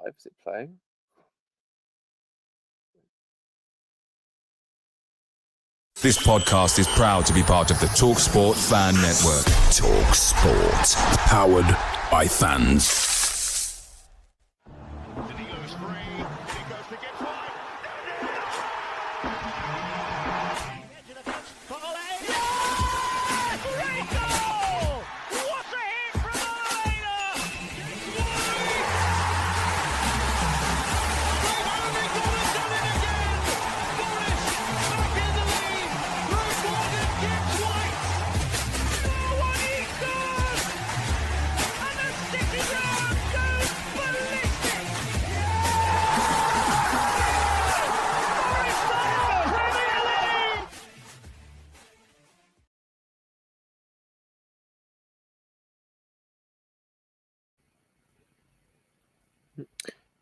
live. Is it playing? This podcast is proud to be part of the talkSPORT Fan Network. talkSPORT. Powered by fans.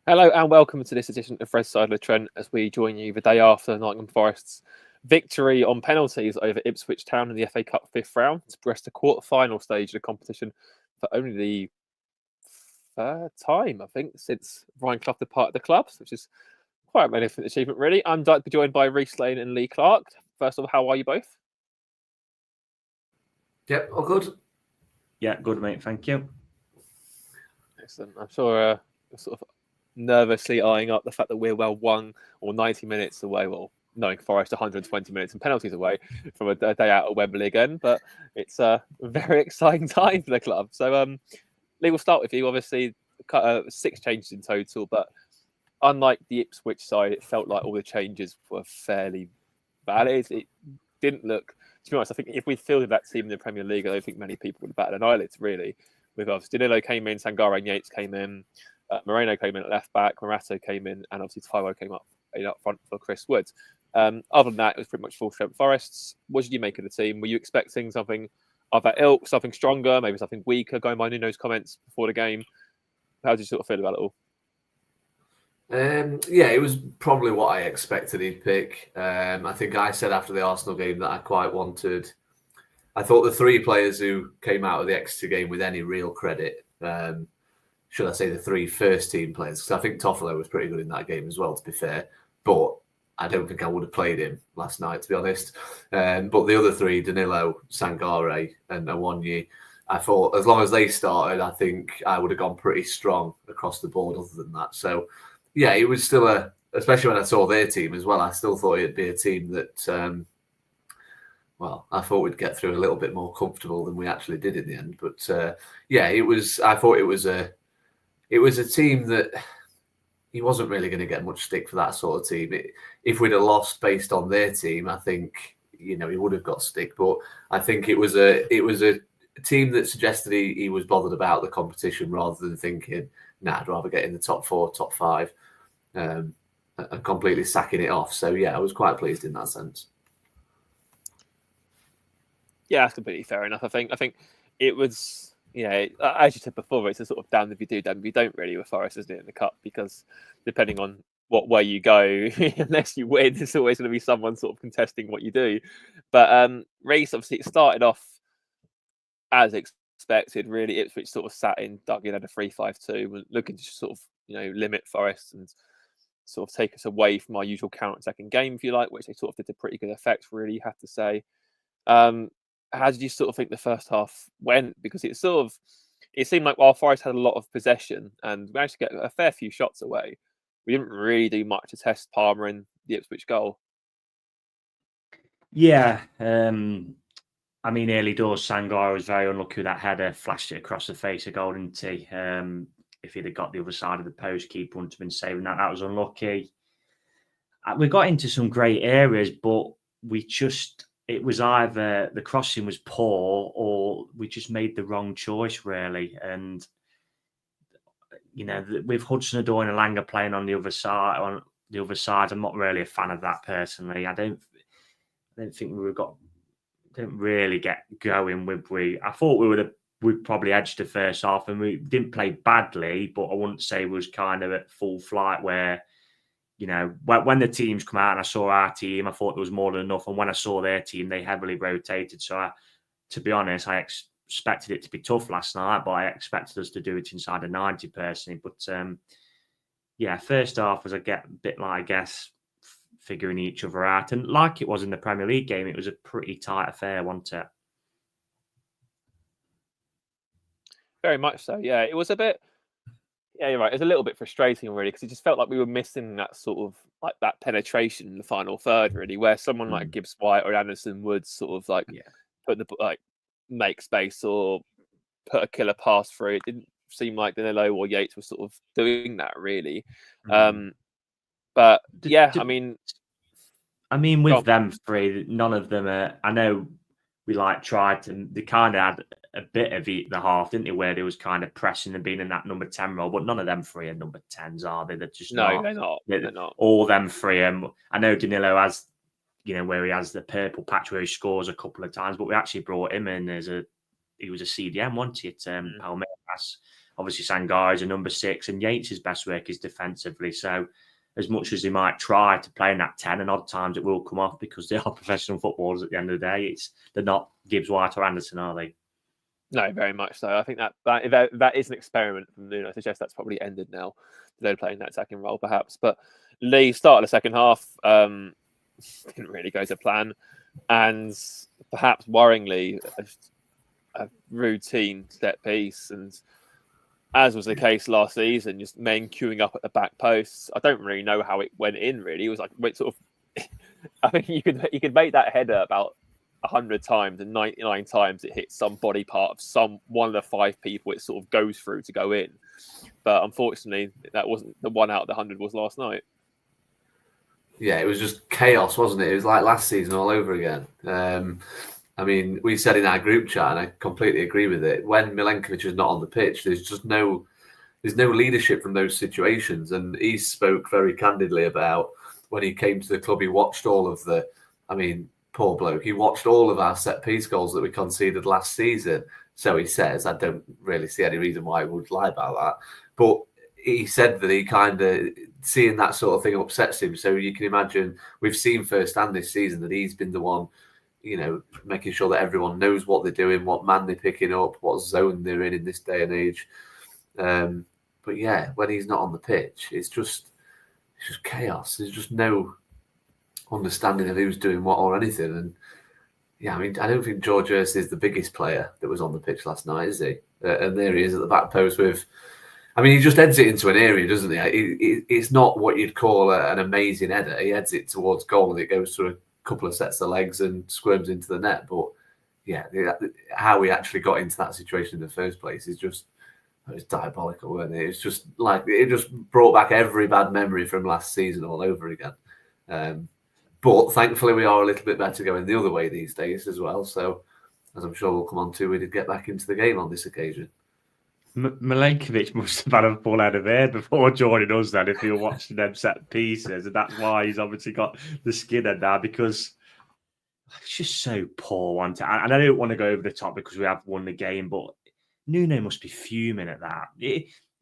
Hello and welcome to this edition of Red Side of Trent as we join you the day after Nottingham Forest's victory on penalties over Ipswich Town in the FA Cup fifth round to progress to quarter-final stage of the competition for only the third time, I think, since Ryan Clough departed the club, which is quite a magnificent achievement, really. I'm delighted to be joined by Reiss and Lee Clark. First of all, how are you both? Yep, all good. Yeah, good, mate. Thank you. Excellent. I'm sure sort of nervously eyeing up the fact that we're well 1 or 90 minutes away, well, knowing Forest 120 minutes and penalties away from a day out at Wembley again, but it's a very exciting time for the club. So, Lee, we'll start with you. Obviously, 6 changes in total, but unlike the Ipswich side, it felt like all the changes were fairly valid. It didn't look, to be honest, I think if we fielded that team in the Premier League, I don't think many people would have batted an eyelid, really. With obviously Danilo came in, Sangare and Yates came in, Moreno came in at left back, Morato came in, and obviously Taiwo came up front for Chris Wood. Other than that, it was pretty much full strength Forests. What did you make of the team? Were you expecting something of that ilk, something stronger, maybe something weaker, going by Nuno's comments before the game? How did you sort of feel about it all? Yeah, it was probably what I expected he'd pick. I think I said after the Arsenal game that I quite wanted. I thought the 3 players who came out of the Exeter game with any real credit, should I say the 3 first-team players, because I think Toffolo was pretty good in that game as well, to be fair. But I don't think I would have played him last night, to be honest. But the other 3, Danilo, Sangare and Awoniyi, I thought as long as they started, I think I would have gone pretty strong across the board other than that. So, yeah, it was still especially when I saw their team as well, I still thought it'd be a team that, I thought we'd get through a little bit more comfortable than we actually did in the end. But, yeah, I thought it was a team that he wasn't really going to get much stick for that sort of team. If we'd have lost based on their team, I think, he would have got stick. But I think it was a team that suggested he was bothered about the competition rather than thinking, I'd rather get in the top 4, top 5, and completely sacking it off. So, yeah, I was quite pleased in that sense. Yeah, that's completely fair enough. I think it was, as you said before, it's a sort of damned if you do, damned if you don't really with Forest, isn't it, in the Cup? Because depending on what way you go, unless you win, there's always going to be someone sort of contesting what you do. But Reiss, obviously, it started off as expected, really. Ipswich sort of sat in, dug in at a 3-5-2, looking to sort of, limit Forest and sort of take us away from our usual counter-attacking game, if you like, which they sort of did to pretty good effect, really, you have to say. How did you sort of think the first half went? Because it seemed like while Forest had a lot of possession and managed to get a fair few shots away, we didn't really do much to test Palmer and the Ipswich goal. Yeah. I mean, early doors, Sangare was very unlucky with that header, flashed it across the face of goal, didn't he? If he'd have got the other side of the post, keeper wouldn't have been saving that. That was unlucky. We got into some great areas, but it was either the crossing was poor or we just made the wrong choice, really. And, with Hudson-Odoi and Elanga playing on the other side, I'm not really a fan of that personally. I don't think didn't really get going I thought we'd probably edged the first half and we didn't play badly, but I wouldn't say it was kind of at full flight where, when the teams come out and I saw our team, I thought there was more than enough. And when I saw their team, they heavily rotated. So to be honest, I expected it to be tough last night, but I expected us to do it inside of 90 personally. But yeah, first half was a bit like, I guess, figuring each other out. And like it was in the Premier League game, it was a pretty tight affair, wasn't it? Very much so. Yeah, it was a bit. Yeah, you're right. It's a little bit frustrating really because it just felt like we were missing that sort of like that penetration in the final third, really, where someone like Gibbs White or Anderson would sort of like put the make space or put a killer pass through. It didn't seem like Danilo or Yates were sort of doing that really. But yeah, I mean, with them three, none of them are. I know we tried to. They kind of had a bit of the half, didn't they? Where they was kind of pressing and being in that number 10 role, but none of them three are number 10s, are they? They're just not. They're not. They're not. All them three. I know Danilo has, where he has the purple patch where he scores a couple of times, but we actually brought him in he was a CDM, wasn't he? At Palmeiras. Obviously, Sangare is a number 6, and Yates' best work is defensively. So, as much as they might try to play in that 10, and odd times it will come off because they are professional footballers at the end of the day. They're not Gibbs White or Anderson, are they? No, very much so. I think that is an experiment from Nuno. I suggest that's probably ended now. They're playing that attacking role, perhaps. But Lee started the second half, didn't really go to plan, and perhaps worryingly, a routine set piece, and as was the case last season, just men queuing up at the back posts. I don't really know how it went in. Really, it was like sort of. I think you could make that header about 100 times, and 99 times it hits some body part of one of the 5 people it sort of goes through to go in. But unfortunately, that wasn't the one out of the 100 was last night. Yeah, it was just chaos, wasn't it? It was like last season all over again. I mean, we said in our group chat, and I completely agree with it. When Milenkovic is not on the pitch, there's no leadership from those situations. And he spoke very candidly about when he came to the club, he watched all of poor bloke. He watched all of our set piece goals that we conceded last season. So he says, I don't really see any reason why he would lie about that. But he said that he kind of seeing that sort of thing upsets him. So you can imagine we've seen firsthand this season that he's been the one, making sure that everyone knows what they're doing, what man they're picking up, what zone they're in this day and age. But yeah, when he's not on the pitch, it's just chaos. There's just no understanding of who's doing what or anything. And yeah, I mean, I don't think George Hurst is the biggest player that was on the pitch last night, is he? And there he is at the back post with. I mean, he just heads it into an area, doesn't he? It's not what you'd call an amazing header. He heads it towards goal and it goes through a couple of sets of legs and squirms into the net. But yeah, how we actually got into that situation in the first place is just, it was diabolical, wasn't it? It's just like, it just brought back every bad memory from last season all over again. But thankfully, we are a little bit better going the other way these days as well. So, as I'm sure we'll come on to, we did get back into the game on this occasion. Milenkovic must have had a full head of hair before joining us then, if he were watching them set pieces. And that's why he's obviously got the skin in now, because it's just so poor, one time. And I don't want to go over the top because we have won the game, but Nuno must be fuming at that.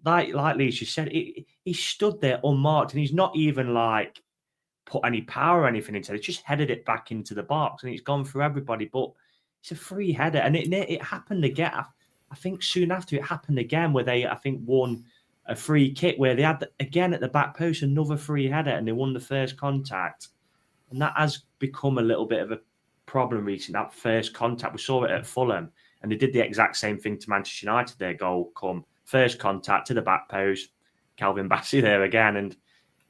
Like Lee just said, he stood there unmarked and he's not even put any power or anything into it. It's just headed it back into the box and it's gone through everybody. But it's a free header. And it happened again. I think soon after it happened again where they, I think, won a free kick where they had, again at the back post, another free header and they won the first contact. And that has become a little bit of a problem recently, that first contact. We saw it at Fulham and they did the exact same thing to Manchester United. Their goal come first contact to the back post, Calvin Bassey there again. And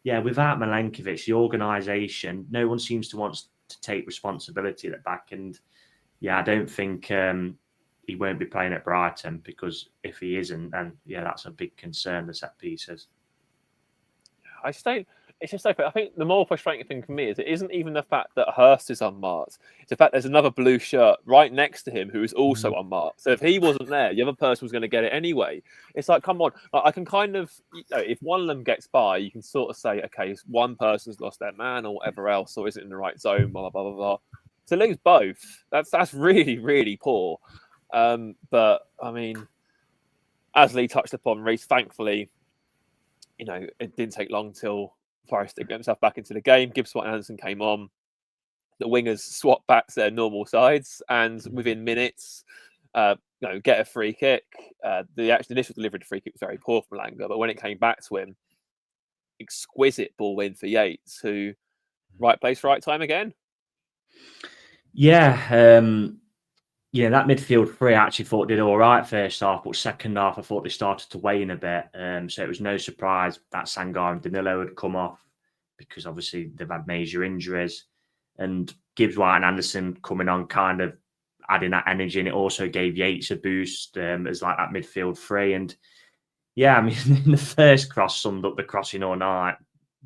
yeah, without Milenkovic, the organisation, no one seems to want to take responsibility at the back. And yeah, I don't think he won't be playing at Brighton, because if he isn't, then yeah, that's a big concern, the set pieces. It's just so. I think the more frustrating thing for me is it isn't even the fact that Hurst is unmarked. It's the fact there's another blue shirt right next to him who is also unmarked. So if he wasn't there, the other person was going to get it anyway. It's like, come on. I can kind of, if one of them gets by, you can sort of say, okay, one person's lost their man or whatever else, or isn't in the right zone, blah, blah, blah, blah. To lose both, that's really, really poor. But I mean, as Lee touched upon, Reiss, thankfully, it didn't take long till Forest to get himself back into the game. Gibbs White and Anderson came on. The wingers swapped back to their normal sides, and within minutes, get a free kick. The initial delivery of the free kick was very poor from Malanga, but when it came back to him, exquisite ball in for Yates, who right place, right time again. Yeah, that midfield three I actually thought did all right first half, but second half I thought they started to wane a bit. So it was no surprise that Sangar and Danilo had come off because obviously they've had major injuries, and Gibbs, White and Anderson coming on kind of adding that energy, and it also gave Yates a boost as like that midfield three. And yeah, I mean, the first cross summed up the crossing all night.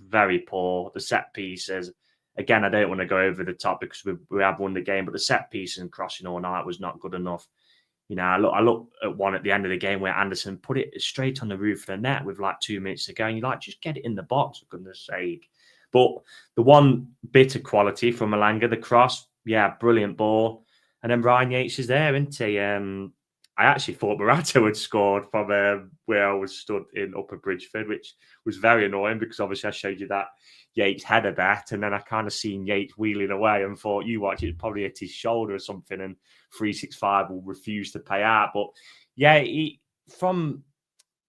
Very poor. The set pieces, again, I don't want to go over the top because we have won the game, but the set piece and crossing all night was not good enough. I look at one at the end of the game where Anderson put it straight on the roof of the net with like 2 minutes to go, and you're like, just get it in the box, for goodness sake. But the one bit of quality from Malanga, the cross, yeah, brilliant ball. And then Ryan Yates is there, isn't he? I actually thought Morato had scored from where I was stood in Upper Bridgeford, which was very annoying because obviously I showed you that Yates header bet, and then I kind of seen Yates wheeling away and thought, you watch, it probably hit his shoulder or something, and 365 will refuse to pay out. But yeah, he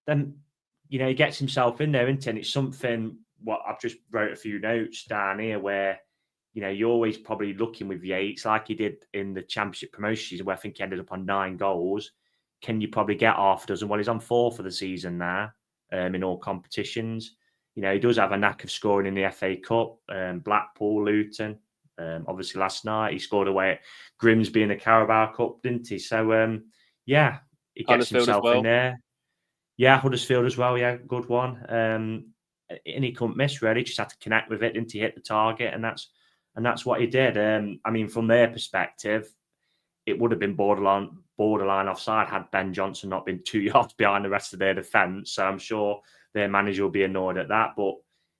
gets himself in there, isn't he? And it's something, what I've just wrote a few notes down here where, you're always probably looking with Yates like he did in the Championship promotion season, where I think he ended up on 9 goals. Can you probably get half a dozen? Well, he's on 4 for the season now in all competitions. He does have a knack of scoring in the FA Cup, Blackpool, Luton. Obviously, last night he scored away at Grimsby in the Carabao Cup, didn't he? So, he gets himself in there. Yeah, Huddersfield as well. Yeah, good one. And he couldn't miss, really. Just had to connect with it, didn't he? Hit the target, and that's what he did. I mean, from their perspective, it would have been borderline offside had Ben Johnson not been 2 yards behind the rest of their defence. So I'm sure their manager will be annoyed at that. But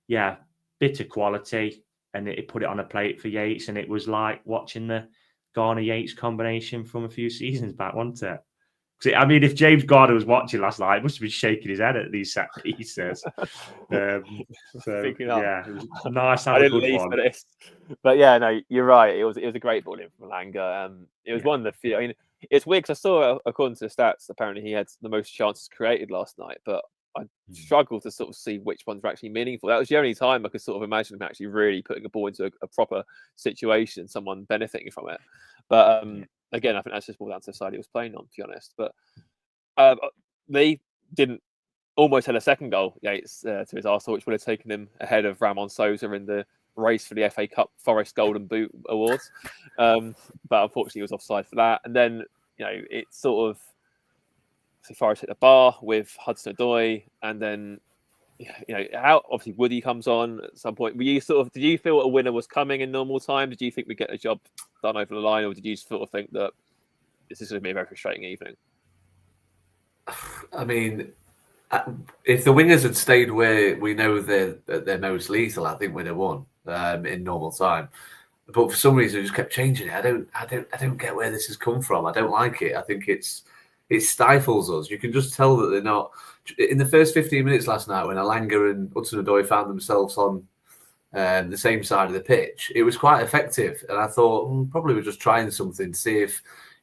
yeah, bit of quality, and it put it on a plate for Yates, and it was like watching the Garner-Yates combination from a few seasons back, wasn't it? I mean, if James Garner was watching last night, he must have been shaking his head at these set pieces. It was nice to have a good one. But yeah, no, you're right. It was a great ball in from Malanga. It was one of the few. I mean, it's weird because I saw, according to the stats, apparently he had the most chances created last night, but I struggled to sort of see which ones were actually meaningful. That was the only time I could sort of imagine him actually really putting a ball into a proper situation, someone benefiting from it. But again, I think that's just more down to the side he was playing on, to be honest. But Lee didn't almost had a second goal, Yates, to his Arsenal, which would have taken him ahead of Ramon Sosa in the race for the FA Cup Forest Golden Boot Awards. But unfortunately, he was offside for that. And then, it's sort of Forest hit the bar with Hudson-Odoi, and then how obviously Woody comes on at some point. Did you feel a winner was coming in normal time? Did you think we'd get the job done over the line, or did you sort of think that this is going to be a very frustrating evening? I mean, if the wingers had stayed where we know they're most lethal, I think we'd have won in normal time. But for some reason, we just kept changing it. I don't get where this has come from. I don't like it. I think it stifles us. You can just tell that they're not. In the first 15 minutes last night, when Alanga and Hudson-Odoi found themselves on the same side of the pitch, it was quite effective. And I thought, probably we're just trying something to see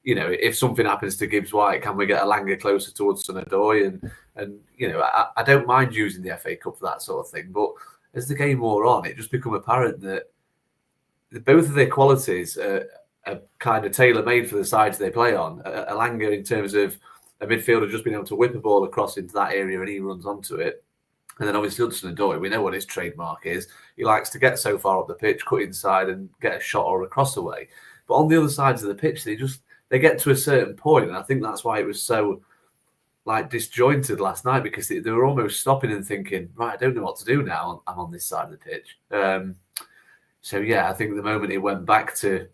if something happens to Gibbs White, can we get Alanga closer to Hudson-Odoi? And I don't mind using the FA Cup for that sort of thing. But as the game wore on, it just became apparent that both of their qualities are kind of tailor-made for the sides they play on. Alanga, in terms of a midfielder just being able to whip a ball across into that area and he runs onto it. And then obviously Hudson-Odoi, we know what his trademark is. He likes to get so far up the pitch, cut inside and get a shot or a cross away. But on the other sides of the pitch, they get to a certain point, and I think that's why it was so disjointed last night, because they were almost stopping and thinking, right, I don't know what to do now. I'm on this side of the pitch. So yeah, I think the moment it went back to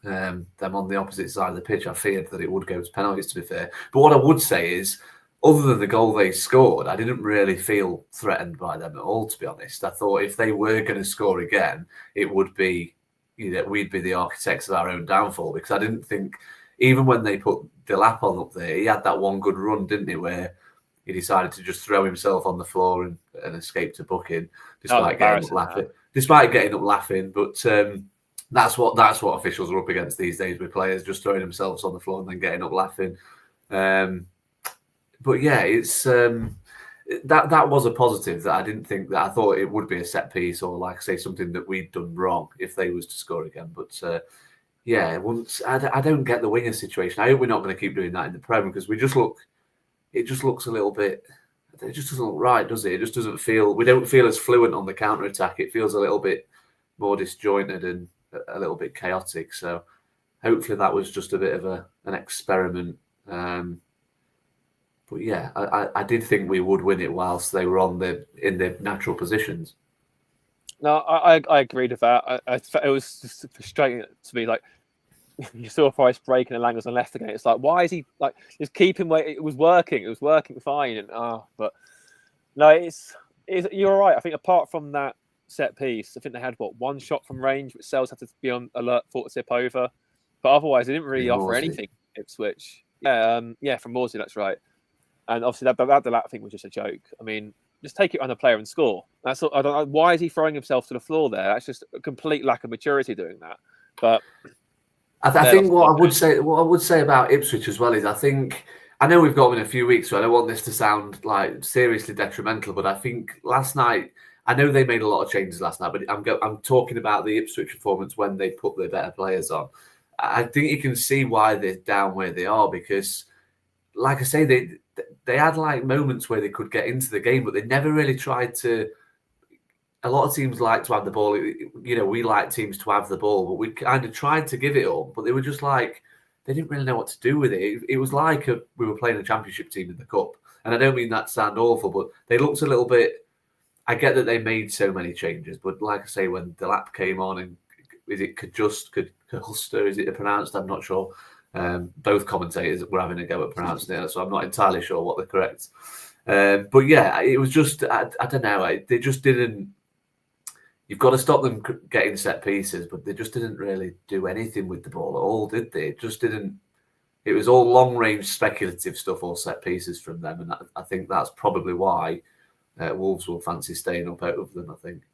them on the opposite side of the pitch, I feared that it would go to penalties, to be fair. But what I would say is, other than the goal they scored, I didn't really feel threatened by them at all, to be honest. I thought if they were going to score again, it would be, we'd be the architects of our own downfall, because I didn't think, even when they put Delap on up there, he had that one good run, didn't he, where he decided to just throw himself on the floor and escape to booking, despite getting up laughing. But that's what officials are up against these days, with players just throwing themselves on the floor and then getting up laughing. But yeah, it's that was a positive. That I thought it would be a set piece or, like I say, something that we'd done wrong if they was to score again. But yeah, I don't get the winger situation. I hope we're not going to keep doing that in the Prem because it just looks a little bit. It just doesn't look right, does it? It just doesn't feel. We don't feel as fluent on the counter attack. It feels a little bit more disjointed and a little bit chaotic. So hopefully that was just a bit of an experiment. But yeah, I did think we would win it whilst they were in their natural positions. No, I agreed with that. It was just frustrating to me. Like, you saw Forest breaking the Langers on left again. It's like, why is he like just keep him where it was working? It was working fine, and but no, it's you're right. I think apart from that set piece, I think they had one shot from range, which Sells had to be on alert for to tip over, but otherwise they didn't really offer anything. Ipswich, yeah, from Morsey, that's right. And obviously that Delat thing was just a joke. I mean, just take it on the player and score. That's all, I don't know why is he throwing himself to the floor there. That's just a complete lack of maturity doing that. But I think what I would say about Ipswich as well is I know we've got them in a few weeks, so I don't want this to sound like seriously detrimental. But I think last night, I know they made a lot of changes last night, but I'm talking about the Ipswich performance when they put their better players on. I think you can see why they're down where they are because, like I say, they had like moments where they could get into the game, but they never really tried to. A lot of teams like to have the ball. You know, we like teams to have the ball, but we kind of tried to give it up, but they were just like, they didn't really know what to do with it. It was like we were playing a championship team in the cup. And I don't mean that to sound awful, but they looked a little bit, I get that they made so many changes, but like I say, when Delap came on and is it Cajuster, is it pronounced? I'm not sure. Both commentators were having a go at pronouncing it, so I'm not entirely sure what the correct. But yeah, it was just, I don't know, they just didn't. You've got to stop them getting set pieces, but they just didn't really do anything with the ball at all, did they? It just didn't. It was all long-range speculative stuff or set pieces from them, and I think that's probably why Wolves will fancy staying up out of them, I think.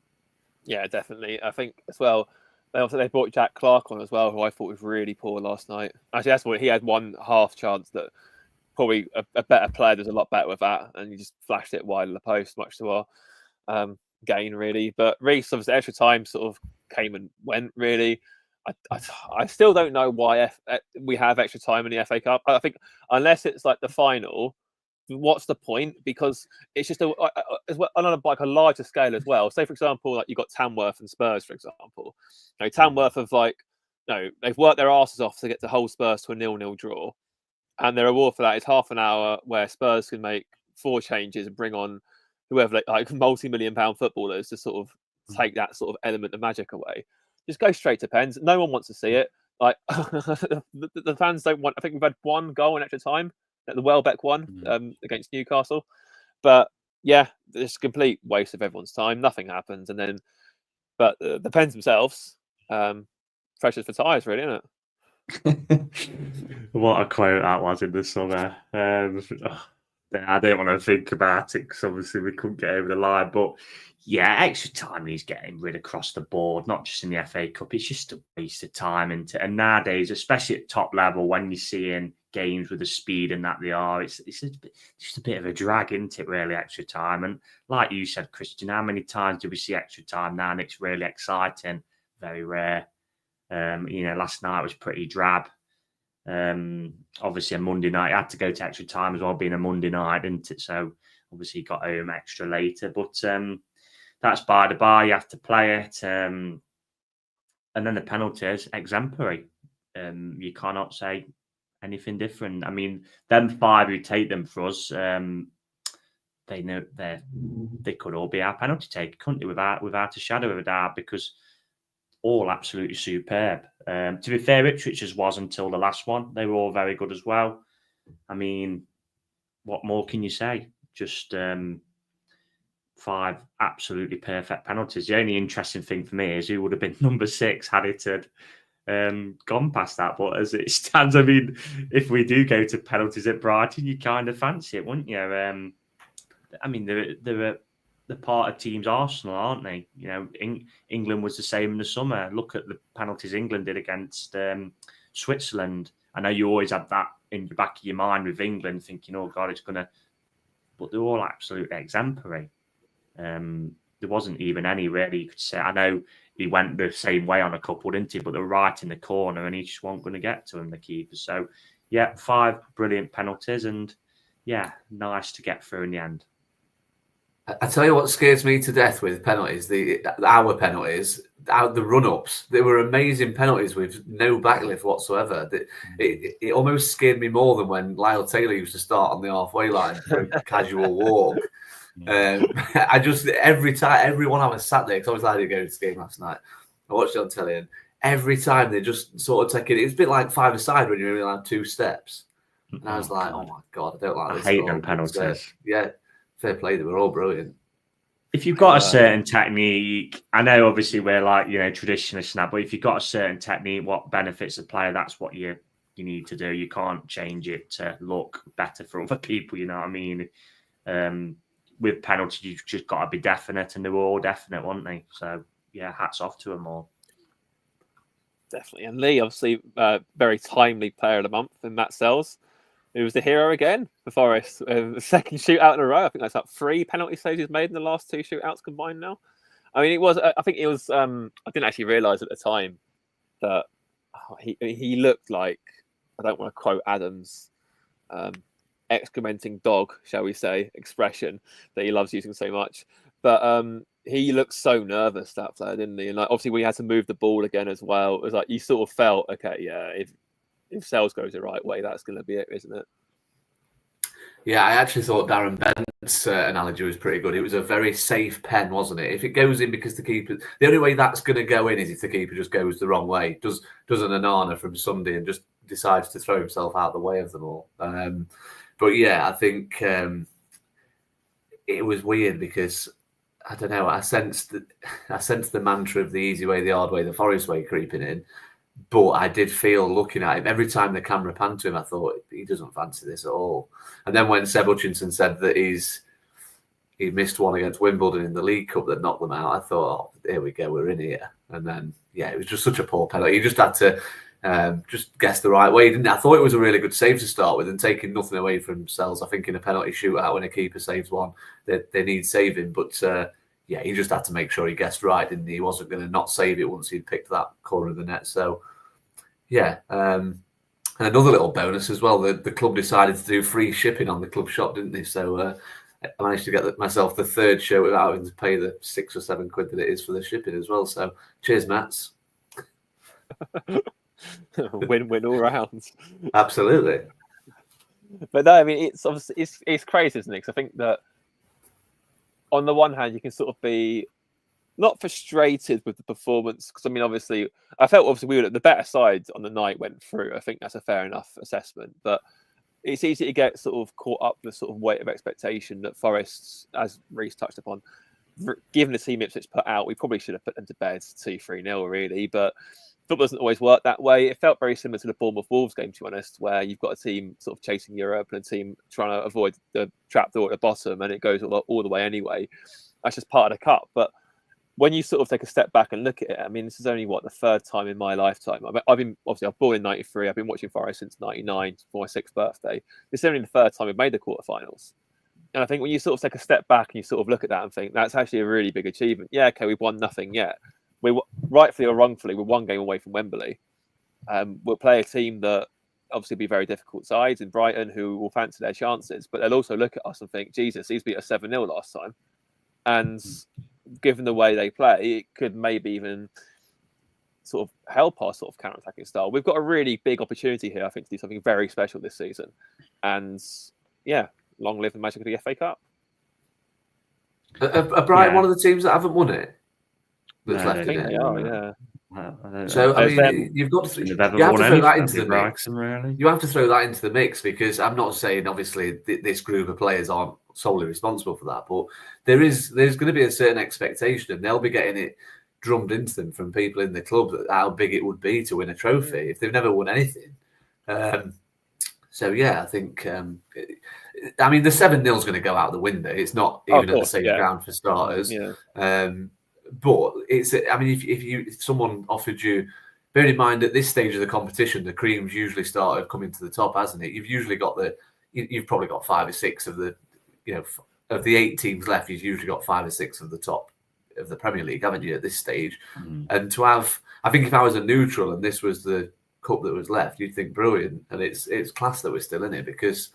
Yeah, definitely. I think as well, they brought Jack Clark on as well, who I thought was really poor last night. Actually, that's what he had one half chance that probably a better player does a lot better with that, and he just flashed it wide of the post, much to our gain, really. But Reiss, obviously, extra time sort of came and went, really. I still don't know why we have extra time in the FA Cup. I think unless it's like the final, what's the point? Because it's just as well, on like a larger scale as well. Say, for example, like you've got Tamworth and Spurs, for example. You know, Tamworth have they've worked their asses off to get to hold Spurs to a 0-0 draw. And their reward for that is half an hour where Spurs can make 4 changes and bring on whoever, like multi-million-pound footballers to sort of take that sort of element of magic away. Just go straight to pens. No one wants to see it. Like the fans don't want. I think we've had 1 goal in extra time at the Welbeck one against Newcastle, but yeah, it's a complete waste of everyone's time. Nothing happens, and then but the pens themselves, pressures for tyres, really, isn't it? What a quote that was in the summer. I don't want to think about it because obviously we couldn't get over the line. But yeah, extra time he's getting rid across the board, not just in the FA Cup. It's just a waste of time. And nowadays, especially at top level, when you're seeing games with the speed and that they are, it's just a bit of a drag, isn't it, really, extra time? And like you said, Christian, how many times do we see extra time now and it's really exciting? Very rare. Last night was pretty drab. Obviously a Monday night, I had to go to extra time as well, being a Monday night, didn't it? So obviously got home extra later, but that's by the by. You have to play it, and then the penalties, exemplary. You cannot say anything different. I mean, them 5 who take them for us, they know they could all be our penalty taker, couldn't they? Without a shadow of a doubt, because all absolutely superb. To be fair, Ipswich's was until the last one. They were all very good as well. I mean, what more can you say? Just 5 absolutely perfect penalties. The only interesting thing for me is who would have been number 6 had it gone past that. But as it stands, I mean, if we do go to penalties at Brighton, you kind of fancy it, wouldn't you? I mean, they're part of teams Arsenal, aren't they? You know, England was the same in the summer. Look at the penalties England did against Switzerland. I know you always had that in the back of your mind with England, thinking, "Oh God, it's going to but they're all absolutely exemplary. There wasn't even any really you could say. I know he went the same way on a couple, didn't he? But they're right in the corner and he just wasn't going to get to him, the keeper. So, yeah, 5 brilliant penalties and, yeah, nice to get through in the end. I tell you what scares me to death with penalties, our penalties, the run-ups. They were amazing penalties with no backlift whatsoever. It almost scared me more than when Lyle Taylor used to start on the halfway line for a casual walk. I just, every one I was sat there, because I didn't go to the game last night. I watched it on telly, and every time they just sort of take it. It's a bit like 5-a-side when you're only allowed 2 steps. And I was like, oh my God, I don't like this. I hate them penalties. Yeah, fair play. They were all brilliant. If you've got a certain technique, I know obviously we're like, traditionalists now, but if you've got a certain technique, what benefits the player, that's what you need to do. You can't change it to look better for other people, you know what I mean? With penalties, you've just got to be definite, and they were all definite, weren't they? So, yeah, hats off to them all. Definitely. And Lee, obviously, very timely player of the month in Matt Sells, who was the hero again for Forest. The second shootout in a row. I think that's like 3 penalty saves he's made in the last 2 shootouts combined now. I mean, I think it was, I didn't actually realise at the time that he looked like, I don't want to quote Adams, excrementing dog, shall we say, expression that he loves using so much. But he looked so nervous, that player, didn't he? And like, obviously, we had to move the ball again as well. It was like you sort of felt, okay, yeah, if Sells goes the right way, that's going to be it, isn't it? Yeah, I actually thought Darren Bent's analogy was pretty good. It was a very safe pen, wasn't it? If it goes in because the only way that's going to go in is if the keeper just goes the wrong way, does an Anana from Sunday and just decides to throw himself out the way of them all. But yeah, I think it was weird because I don't know. I sensed the mantra of the easy way, the hard way, the Forest way creeping in. But I did feel, looking at him, every time the camera panned to him, I thought, he doesn't fancy this at all. And then when Seb Hutchinson said that he missed one against Wimbledon in the League Cup that knocked them out, I thought, oh, here we go, we're in here. And then, yeah, it was just such a poor penalty. He just had to just guess the right way, didn't he? I thought it was a really good save to start with and taking nothing away from Sells. I think in a penalty shootout, when a keeper saves one, they need saving. But, yeah, he just had to make sure he guessed right, didn't he? He wasn't going to not save it once he'd picked that corner of the net. So, yeah. And another little bonus as well, the club decided to do free shipping on the club shop, didn't they? So I managed to get myself the 3rd show without having to pay the £6 or £7 that it is for the shipping as well. So cheers, Mats. Win-win all round. Absolutely. But no, I mean, it's obviously it's crazy, isn't it? Because I think that on the one hand, you can sort of be not frustrated with the performance, because I mean, obviously, I felt we were the better side on the night went through. I think that's a fair enough assessment, but it's easy to get sort of caught up with sort of weight of expectation that Forest, as Reiss touched upon, given the team Ipswich put out, we probably should have put them to bed 2-3-0 really, but football doesn't always work that way. It felt very similar to the Bournemouth Wolves game, to be honest, where you've got a team sort of chasing Europe and a team trying to avoid the trapdoor at the bottom, and it goes all the way anyway. That's just part of the cup. But when you sort of take a step back and look at it, I mean, this is only the 3rd time in my lifetime. I was born in '93. I've been watching Forest since '99 for my 6th birthday. This is only the 3rd time we've made the quarterfinals. And I think when you sort of take a step back and you sort of look at that and think that's actually a really big achievement. Yeah, okay, we've won nothing yet. We rightfully or wrongfully, we're 1 game away from Wembley. We'll play a team that obviously be very difficult sides in Brighton who will fancy their chances, but they'll also look at us and think, Jesus, these beat us 7-0 last time. And given the way they play, it could maybe even sort of help our sort of counter-attacking style. We've got a really big opportunity here, I think, to do something very special this season. And yeah, long live the magic of the FA Cup. Are Brighton one of the teams that haven't won it? That's left in it. They are, yeah. So I mean, you've got to throw that into the mix. Really. You have to throw that into the mix, because I'm not saying obviously this group of players aren't solely responsible for that, but there's going to be a certain expectation, and they'll be getting it drummed into them from people in the club that how big it would be to win a trophy if they've never won anything. So yeah, I think I mean the 7-0 is going to go out the window. It's not even at the same ground for starters. Yeah. But it's, I mean, if someone offered you, bearing in mind at this stage of the competition, the cream's usually started coming to the top, hasn't it? You've usually got you've probably got 5 or 6 of the, of the 8 teams left, you've usually got 5 or 6 of the top of the Premier League, haven't you, at this stage? And to have, I think if I was a neutral and this was the cup that was left, you'd think brilliant. And it's class that we're still in it, because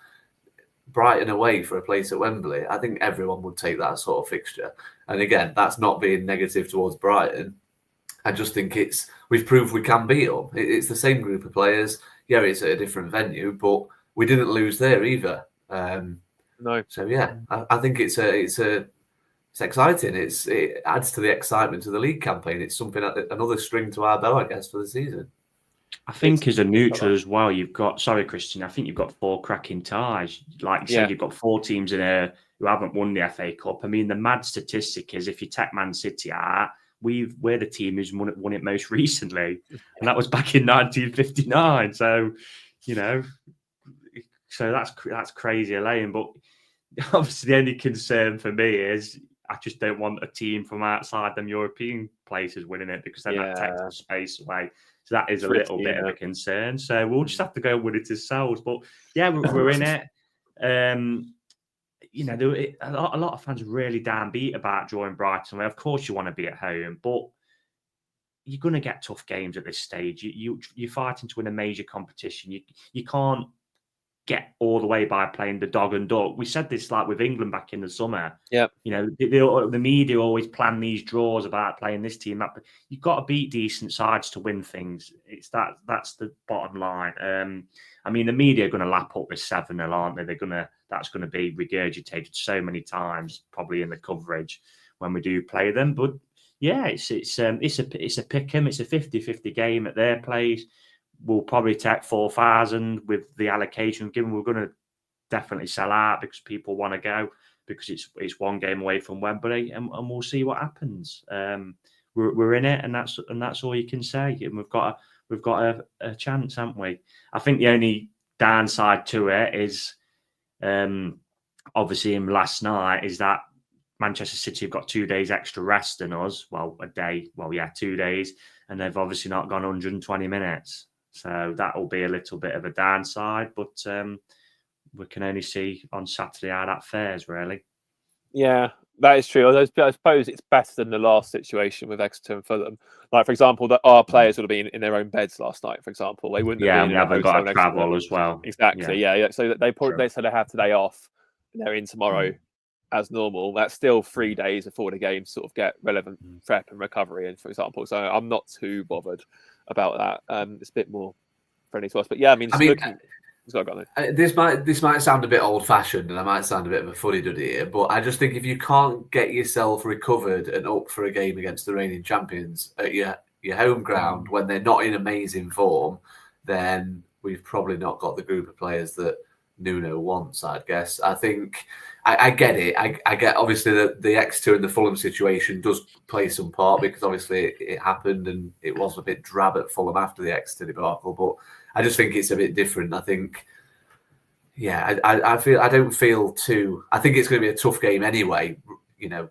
Brighton away for a place at Wembley, I think everyone would take that sort of fixture. And again, that's not being negative towards Brighton. I just think we've proved we can beat them. It's the same group of players. Yeah, it's at a different venue, but we didn't lose there either. No. So yeah, I think it's exciting. It adds to the excitement of the league campaign. It's something, another string to our bow, I guess, for the season. I think as a neutral as well, you've got, sorry, Christian, I think you've got 4 cracking ties. Like you said, you've got 4 teams in here who haven't won the FA Cup. I mean, the mad statistic is if you take Man City out, we're the team who's won it most recently, and that was back in 1959. So, so that's crazy, Elaine. But obviously, the only concern for me is I just don't want a team from outside them European places winning it, because then that takes the space away. So that is a little bit of a concern. So we'll just have to go and win it ourselves. But yeah, we're in it. A lot of fans are really downbeat about drawing Brighton. Of course, you want to be at home, but you're going to get tough games at this stage. You're fighting to win a major competition. You can't get all the way by playing the dog and duck. We said this like with England back in the summer. Yeah, the media always plan these draws about playing this team. You've got to beat decent sides to win things. That's the bottom line. I mean, the media are going to lap up with 7-0, aren't they? That's going to be regurgitated so many times, probably in the coverage when we do play them. But yeah, it's a pick 'em. It's a 50-50 game at their place. We'll probably take 4,000 with the allocation given. We're going to definitely sell out because people want to go, because it's one game away from Wembley, and we'll see what happens. We're in it, and that's all you can say. And we've got a chance, haven't we? I think the only downside to it is, obviously, in last night, is that Manchester City have got 2 days extra rest than us. Well, a day. Well, yeah, 2 days, and they've obviously not gone 120 minutes. So that will be a little bit of a downside, but we can only see on Saturday how that fares, really. Yeah, that is true. I suppose it's better than the last situation with Exeter and Fulham. Like, for example, that our players would have been in their own beds last night, for example. They wouldn't have been. Yeah, we haven't got to travel as well. Exactly, yeah. So they said they have today off, and they're in tomorrow as normal. That's still 3 days before the game sort of get relevant prep and recovery in, for example. So I'm not too bothered about that. It's a bit more friendly to us. But yeah, this might sound a bit old-fashioned, and I might sound a bit of a fuddy-duddy here, but I just think if you can't get yourself recovered and up for a game against the reigning champions at your home ground when they're not in amazing form, then we've probably not got the group of players that Nuno wants, I'd guess. I think I get it. I get, obviously, the Exeter and the Fulham situation does play some part, because obviously it happened and it was a bit drab at Fulham after the Exeter debacle, but I just think it's a bit different. I think, I don't feel too. I think it's going to be a tough game anyway,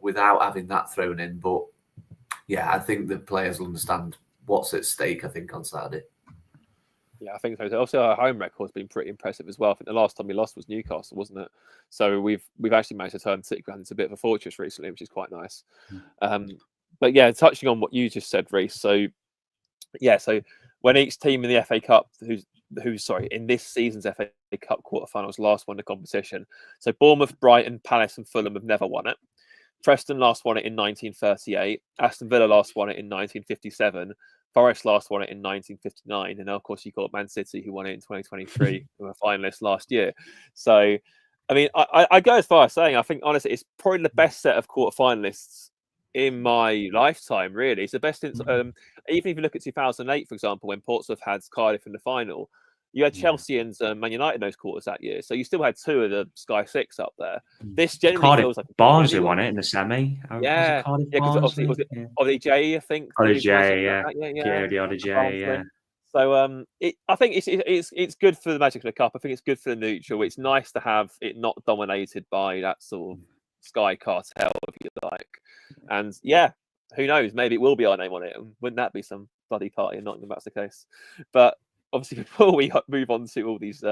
without having that thrown in. But yeah, I think the players will understand what's at stake, I think, on Saturday. Yeah, I think so. Also, our home record's been pretty impressive as well. I think the last time we lost was Newcastle, wasn't it? So we've actually managed to turn City Ground into a bit of a fortress recently, which is quite nice. But yeah, touching on what you just said, Reiss. So when each team in the FA Cup, in this season's FA Cup quarterfinals last won the competition. So Bournemouth, Brighton, Palace, and Fulham have never won it. Preston last won it in 1938. Aston Villa last won it in 1957. Forest last won it in 1959, and of course you've got Man City who won it in 2023, who were finalists last year. So, I mean, I go as far as saying I think honestly it's probably the best set of quarterfinalists in my lifetime. Really, it's the best since even if you look at 2008, for example, when Portsmouth had Cardiff in the final. You had Chelsea and Man United in those quarters that year, so you still had 2 of the Sky Six up there. This generally feels like Barnsley won it in the semi. Yeah, because obviously was it ODJ, I think. ODJ, yeah. So I think it's good for the Magic of the Cup. I think it's good for the neutral. It's nice to have it not dominated by that sort of Sky cartel, if you like. And yeah, who knows? Maybe it will be our name on it. Wouldn't that be some bloody party in Nottingham if that's the case? But obviously, before we move on to all these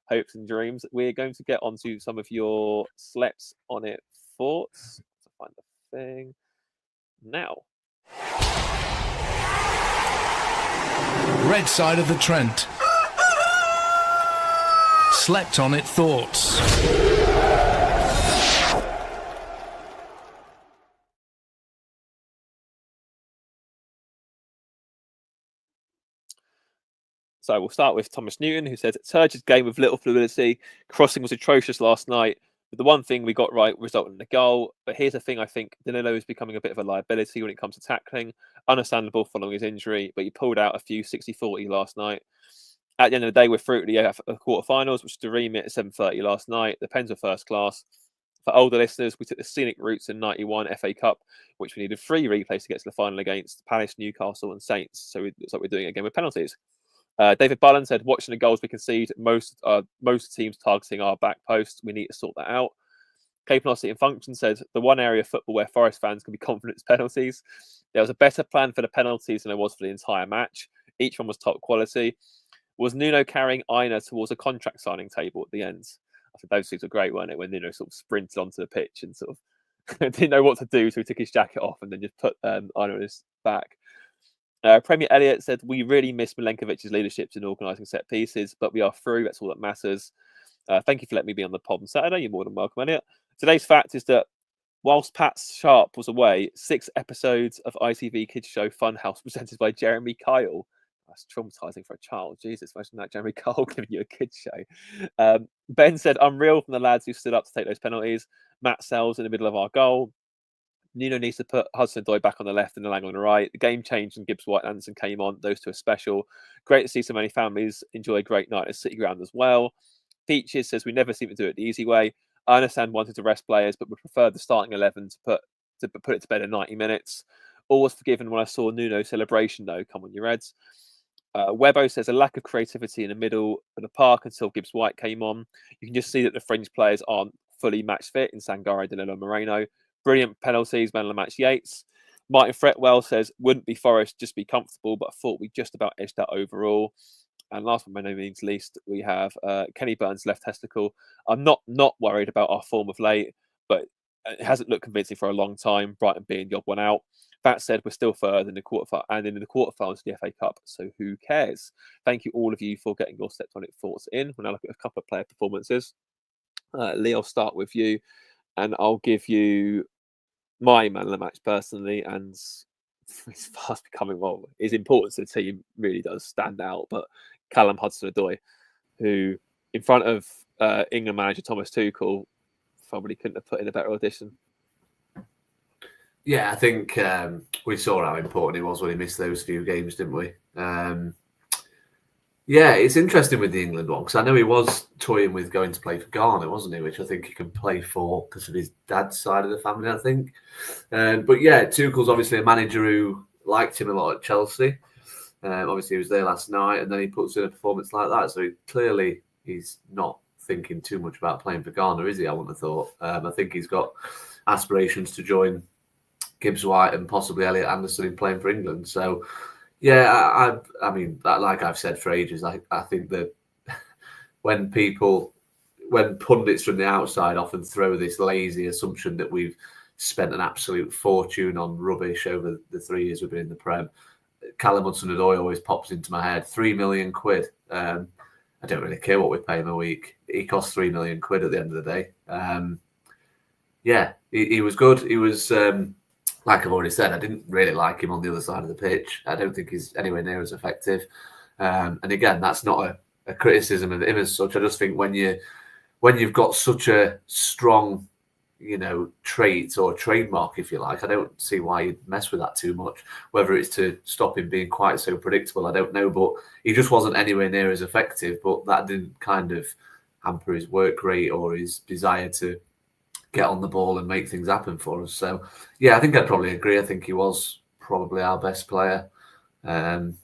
hopes and dreams. We're going to get onto some of your slept on it thoughts. To find the thing now. Red side of the Trent. Slept on it thoughts. So we'll start with Thomas Newton, who says, turgid game with little fluidity. Crossing was atrocious last night. But the one thing we got right resulted in a goal. But here's the thing, I think Danilo is becoming a bit of a liability when it comes to tackling. Understandable following his injury, but he pulled out a few 60-40 last night. At the end of the day, we're through to the quarterfinals, which is the remit at 7:30 last night. The Pens were first class. For older listeners, we took the scenic routes in 91 FA Cup, which we needed 3 replays to get to the final against Palace, Newcastle and Saints. So it's like we're doing it again with penalties. David Bullen said, watching the goals we concede, most teams targeting our back post. We need to sort that out. Capability and Function said, the one area of football where Forest fans can be confident is penalties. There was a better plan for the penalties than there was for the entire match. Each one was top quality. Was Nuno carrying Aina towards a contract signing table at the end? I think those things were great, weren't it? When Nuno sort of sprinted onto the pitch and sort of didn't know what to do, so he took his jacket off and then just put Aina on his back. Premier Elliott said, we really miss Milenkovic's leadership in organising set pieces, but we are through. That's all that matters. Thank you for letting me be on the pod on Saturday. You're more than welcome, Elliott. Today's fact is that whilst Pat Sharp was away, 6 episodes of ITV Kids Show Funhouse presented by Jeremy Kyle. That's traumatising for a child. Jesus, imagine that, Jeremy Kyle giving you a kids show. Ben said, unreal from the lads who stood up to take those penalties. Matt Sells in the middle of our goal. Nuno needs to put Hudson-Odoi back on the left and Lang on the right. The game changed and Gibbs White and Anderson came on. Those two are special. Great to see so many families enjoy a great night at City Ground as well. Peaches says, we never seem to do it the easy way. I understand wanting to rest players, but would prefer the starting 11 to put it to bed in 90 minutes. All was forgiven when I saw Nuno's celebration, though. Come on, you Reds. Webbo says, a lack of creativity in the middle of the park until Gibbs White came on. You can just see that the fringe players aren't fully match fit in Sangare, Danilo, Moreno. Brilliant penalties, man of the match Yates. Martin Fretwell says, wouldn't be Forest, just be comfortable, but I thought we just about edged that overall. And last but by no means least, we have Kenny Burns' left testicle. I'm not worried about our form of late, but it hasn't looked convincing for a long time, Brighton being the odd one out. That said, we're still third in the quarterfinals and in the quarterfinals of the FA Cup, so who cares? Thank you all of you for getting your Slept on It thoughts in. We'll now look at a couple of player performances. Lee, I'll start with you, and I'll give you my man of the match personally, and it's fast becoming his importance to the team really does stand out. But Callum Hudson-Odoi, who in front of England manager Thomas Tuchel probably couldn't have put in a better audition. Yeah, I think we saw how important he was when he missed those few games, didn't we? Yeah, it's interesting with the England one because I know he was toying with going to play for Ghana, wasn't he? Which I think he can play for because of his dad's side of the family, I think. But yeah, Tuchel's obviously a manager who liked him a lot at Chelsea. Obviously, he was there last night and then he puts in a performance like that. So clearly he's not thinking too much about playing for Ghana, is he? I wouldn't have thought. I think he's got aspirations to join Gibbs White and possibly Elliot Anderson in playing for England. So yeah, I mean, like I've said for ages, I think that when pundits from the outside often throw this lazy assumption that we've spent an absolute fortune on rubbish over the 3 years we've been in the Prem, Callum Hudson-Odoi always pops into my head. £3 million. I don't really care what we pay him a week. He costs £3 million at the end of the day. Yeah, he was good. He was. Like I've already said, I didn't really like him on the other side of the pitch. I don't think he's anywhere near as effective. And again, that's not a criticism of him as such. I just think when you've got such a strong, trait or trademark, if you like, I don't see why you'd mess with that too much. Whether it's to stop him being quite so predictable, I don't know. But he just wasn't anywhere near as effective. But that didn't kind of hamper his work rate or his desire to get on the ball and make things happen for us. So, yeah, I think I'd probably agree. I think he was probably our best player. Murilo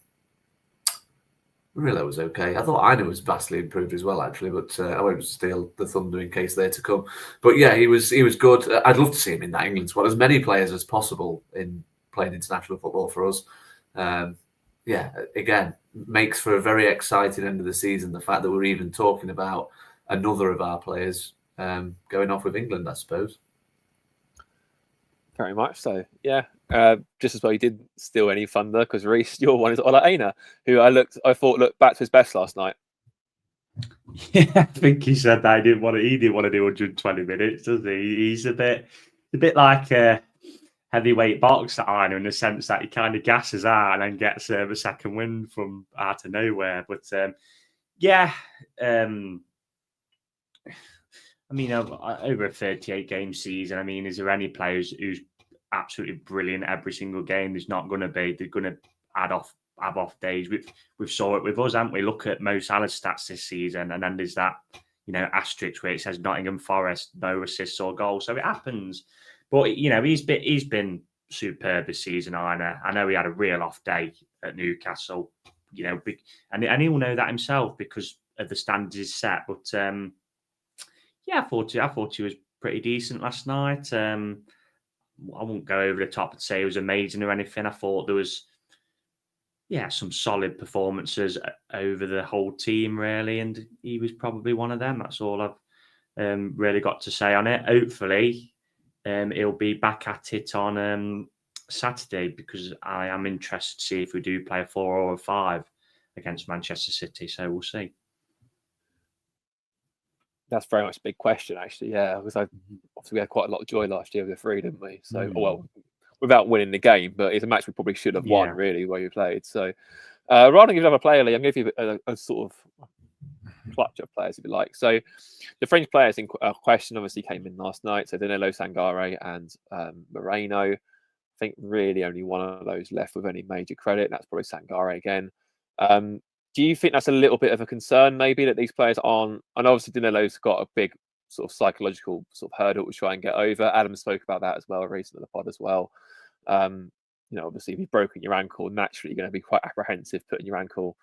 was okay. I thought Aina was vastly improved as well, actually, but I won't steal the thunder in case they're to come. But yeah, he was good. I'd love to see him in that England squad. As many players as possible in playing international football for us. again, makes for a very exciting end of the season. The fact that we're even talking about another of our players going off with England, I suppose. Very much so, yeah. Just as well, you didn't steal any thunder because Reiss, your one is Ola Aina, who I thought looked back to his best last night. Yeah, I think he said that he didn't want to do 120 minutes, does he? He's a bit like a heavyweight boxer, Aina, in the sense that he kind of gasses out and then gets a second win from out of nowhere. But I mean, over a 38-game season, I mean, is there any players who's absolutely brilliant every single game? There's not going to be. They're going to have off days. We've saw it with us, haven't we? Look at Mo Salah's stats this season, and then there's that, asterisk where it says Nottingham Forest, no assists or goals. So it happens. But, he's been superb this season, I know he had a real off day at Newcastle, and he'll know that himself because of the standards he's set. But, I thought he was pretty decent last night. I won't go over the top and say it was amazing or anything. I thought there was, some solid performances over the whole team, really, and he was probably one of them. That's all I've really got to say on it. Hopefully, he'll be back at it on Saturday because I am interested to see if we do play a 4 or a 5 against Manchester City. So we'll see. That's very much a big question, actually. Yeah, because obviously we had quite a lot of joy last year with the 3, didn't we? So, well, without winning the game, but it's a match we probably should have won, really, where we played. So, rather than give another player, Lee, I'm going to give you a sort of clutch of players, if you like. So, the French players in question obviously came in last night. So, Danilo, Sangare, and Moreno. I think really only one of those left with any major credit, and that's probably Sangare again. Do you think that's a little bit of a concern, maybe, that these players aren't? And obviously, Danilo's got a big sort of psychological sort of hurdle to try and get over. Adam spoke about that as well recently in the pod as well. Obviously, if you've broken your ankle, naturally, you're going to be quite apprehensive putting your ankle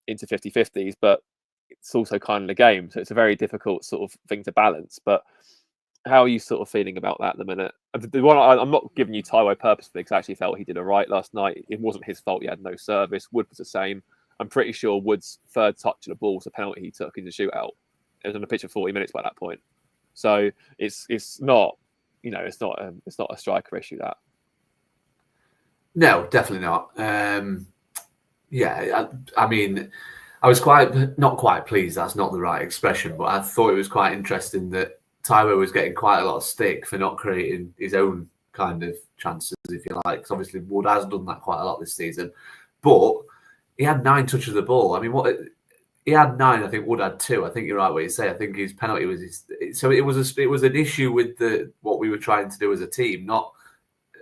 into 50-50s, but it's also kind of the game. So it's a very difficult sort of thing to balance. But how are you sort of feeling about that at the minute? The one I'm not giving you Taiwo purposefully because I actually felt he did all right last night. It wasn't his fault. He had no service. Wood was the same. I'm pretty sure Wood's third touch of the ball was a penalty he took in the shootout. It was on the pitch for 40 minutes by that point. So it's not, it's not a striker issue, that. No, definitely not. I mean, I was not quite pleased. That's not the right expression, but I thought it was quite interesting that Taiwo was getting quite a lot of stick for not creating his own kind of chances, if you like. Because obviously Wood has done that quite a lot this season, but he had 9 touches of the ball. I mean, he had 9. I think Wood had 2. I think you're right what you say. I think his penalty was so it was an issue with what we were trying to do as a team, not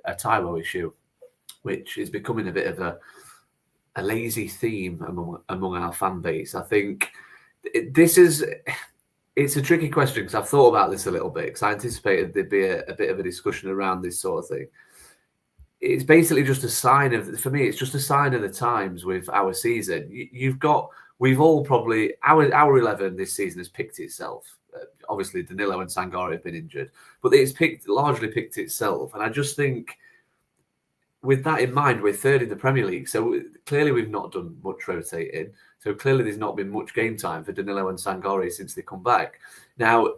a Taiwo issue, which is becoming a bit of a lazy theme among our fan base. I think it's a tricky question because I've thought about this a little bit because I anticipated there'd be a bit of a discussion around this sort of thing. It's basically just a sign of, for me, it's just a sign of the times with our season. We've all probably, our 11 this season has picked itself. Obviously, Danilo and Sangare have been injured, but it's largely picked itself. And I just think, with that in mind, we're 3rd in the Premier League. So clearly we've not done much rotating. So clearly there's not been much game time for Danilo and Sangare since they come back. Now,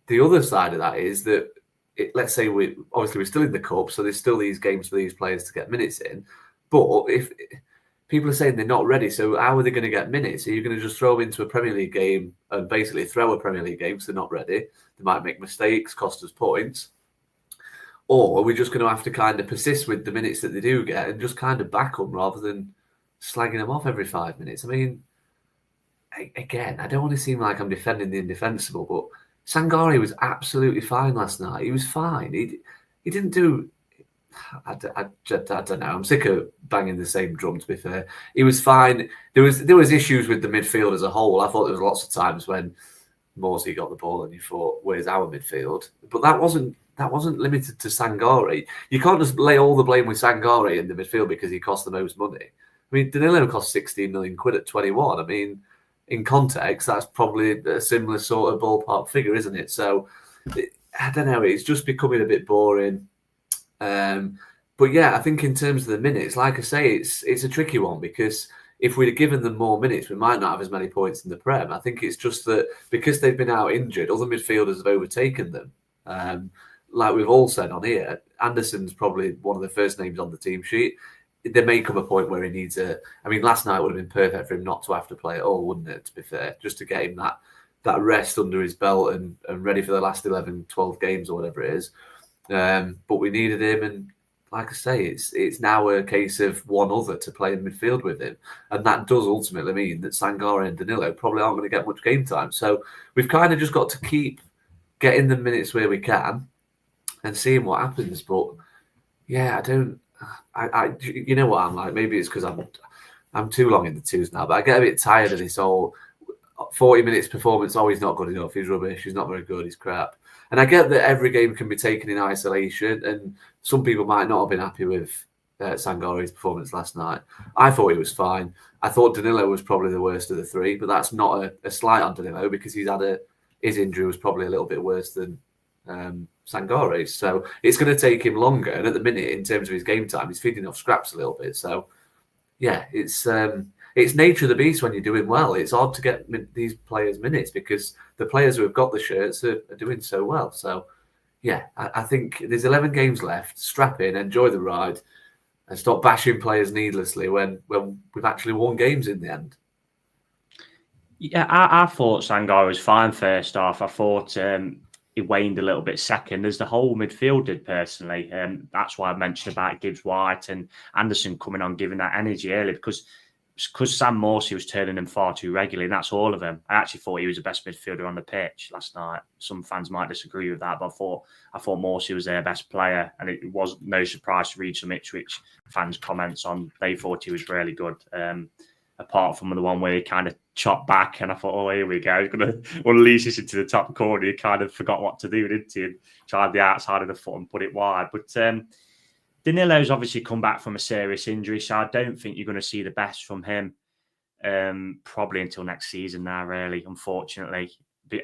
the other side of that is that, let's say we're still in the cup, so there's still these games for these players to get minutes in. But if people are saying they're not ready, so how are they going to get minutes? Are you going to just throw them into a Premier League game and basically throw a Premier League game because they're not ready? They might make mistakes, cost us points. Or are we just going to have to kind of persist with the minutes that they do get and just kind of back them rather than slagging them off every 5 minutes? I mean, again, I don't want to seem like I'm defending the indefensible, but Sangare was absolutely fine last night. He was fine. He didn't do... I don't know. I'm sick of banging the same drum, to be fair. He was fine. There was issues with the midfield as a whole. I thought there was lots of times when Morsey got the ball and you thought, where's our midfield? But that wasn't limited to Sangare. You can't just lay all the blame with Sangare in the midfield because he cost the most money. I mean, Danilo cost 16 million quid at 21. I mean, in context, that's probably a similar sort of ballpark figure, isn't it? So, I don't know. It's just becoming a bit boring. But yeah, I think in terms of the minutes, like I say, it's a tricky one because if we'd have given them more minutes, we might not have as many points in the Prem. I think it's just that because they've been out injured, other midfielders have overtaken them. Like we've all said on here, Anderson's probably one of the first names on the team sheet. There may come a point where he needs I mean, last night would have been perfect for him not to have to play at all, wouldn't it, to be fair? Just to get him that rest under his belt and ready for the last 11, 12 games or whatever it is. But we needed him, and like I say, it's now a case of one other to play in midfield with him. And that does ultimately mean that Sangare and Danilo probably aren't going to get much game time. So we've kind of just got to keep getting the minutes where we can and seeing what happens. But yeah, you know what I'm like? Maybe it's because I'm too long in the twos now, but I get a bit tired of this whole 40 minutes performance. Oh, he's not good enough. He's rubbish. He's not very good. He's crap. And I get that every game can be taken in isolation, and some people might not have been happy with Sangare's performance last night. I thought he was fine. I thought Danilo was probably the worst of the three, but that's not a slight on Danilo because his injury was probably a little bit worse than Sangare's. So it's going to take him longer. And at the minute, in terms of his game time, he's feeding off scraps a little bit. So yeah, it's nature of the beast when you're doing well. It's hard to get these players minutes because the players who have got the shirts are doing so well. So, yeah, I think there's 11 games left. Strap in, enjoy the ride, and stop bashing players needlessly when we've actually won games in the end. Yeah, I thought Sangare was fine first half. I thought he waned a little bit second, as the whole midfield did personally. That's why I mentioned about Gibbs White and Anderson coming on, giving that energy early because Sam Morsey was turning them far too regularly, and that's all of them. I actually thought he was the best midfielder on the pitch last night. Some fans might disagree with that, but I thought Morsey was their best player, and it was no surprise to read some Ipswich fans' comments on. They thought he was really good, apart from the one where he kind of chopped back, and I thought, oh, here we go. He's going to unleash this into the top corner. He kind of forgot what to do, didn't he? And tried the outside of the foot and put it wide. But Danilo's obviously come back from a serious injury, so I don't think you're going to see the best from him probably until next season now, really, unfortunately,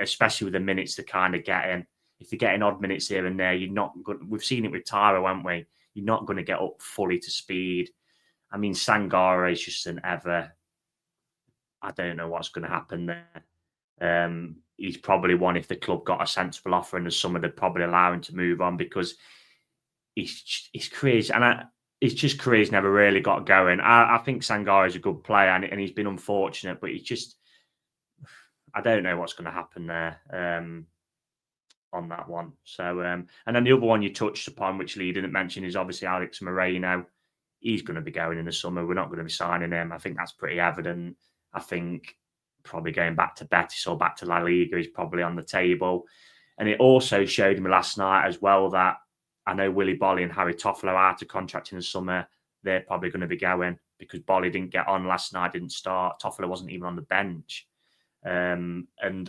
especially with the minutes to kind of get in. If they're getting odd minutes here and there, you're not good. We've seen it with Tyro, haven't we? You're not going to get up fully to speed. I mean, Sangare is just I don't know what's going to happen there. He's probably one, if the club got a sensible offer and the summer, they'd probably allow him to move on because his career's never really got going. I think Sangare is a good player and he's been unfortunate, but I don't know what's going to happen there on that one. So, and then the other one you touched upon, which Lee didn't mention, is obviously Alex Moreno. He's going to be going in the summer. We're not going to be signing him. I think that's pretty evident. I think probably going back to Betis or back to La Liga is probably on the table. And it also showed me last night as well that I know Willy Bolly and Harry Toffolo are out of contract in the summer. They're probably going to be going because Bolly didn't get on last night, didn't start. Toffolo wasn't even on the bench. And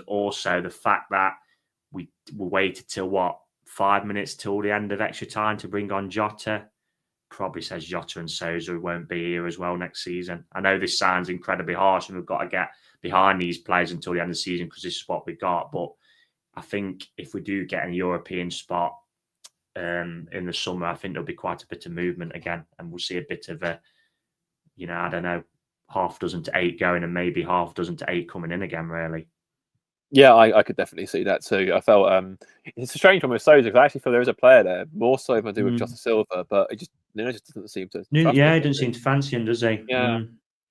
also the fact that we waited till 5 minutes till the end of extra time to bring on Jota probably says Jota and Sousa won't be here as well next season. I know this sounds incredibly harsh and we've got to get behind these players until the end of the season because this is what we got. But I think if we do get a European spot in the summer, I think there'll be quite a bit of movement again and we'll see a bit of a, I don't know, half dozen to 8 going and maybe half dozen to 8 coming in again, really. Yeah, I could definitely see that too. I felt it's a strange one with Sousa because I actually feel there is a player there, more so than I do with Jota Silva, but it just doesn't seem to. He doesn't seem to fancy him, does he? Yeah,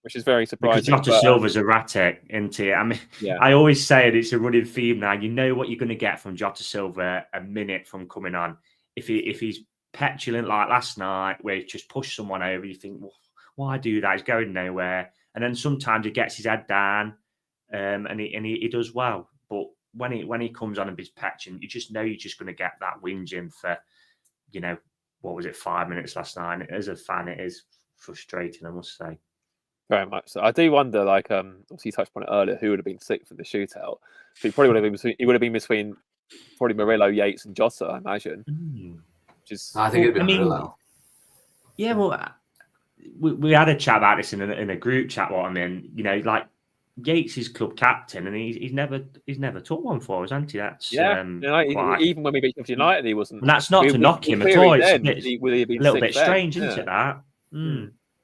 which is very surprising. Because Jota Silva's erratic, isn't he? I mean, I always say it, it's a running theme now. You know what you're going to get from Jota Silva a minute from coming on. If he's petulant like last night, where he just pushed someone over, you think, well, why do that? He's going nowhere. And then sometimes he gets his head down, and he does well. But when he comes on and is petulant, you just know you're just going to get that whinging for, what was it, 5 minutes last night? And as a fan, it is frustrating, I must say. Very much so. I do wonder, obviously you touched on it earlier, who would have been sick for the shootout. So he probably would have been between probably Murillo, Yates, and Jota, I imagine. I think it'd be Murillo. Yeah, well, we had a chat about this in a group chat. What I mean, Yates is club captain, and he's never took one for us, hasn't he? That's even when we beat United, he wasn't. And that's not to knock him at all. It's a little bit strange, isn't it? That.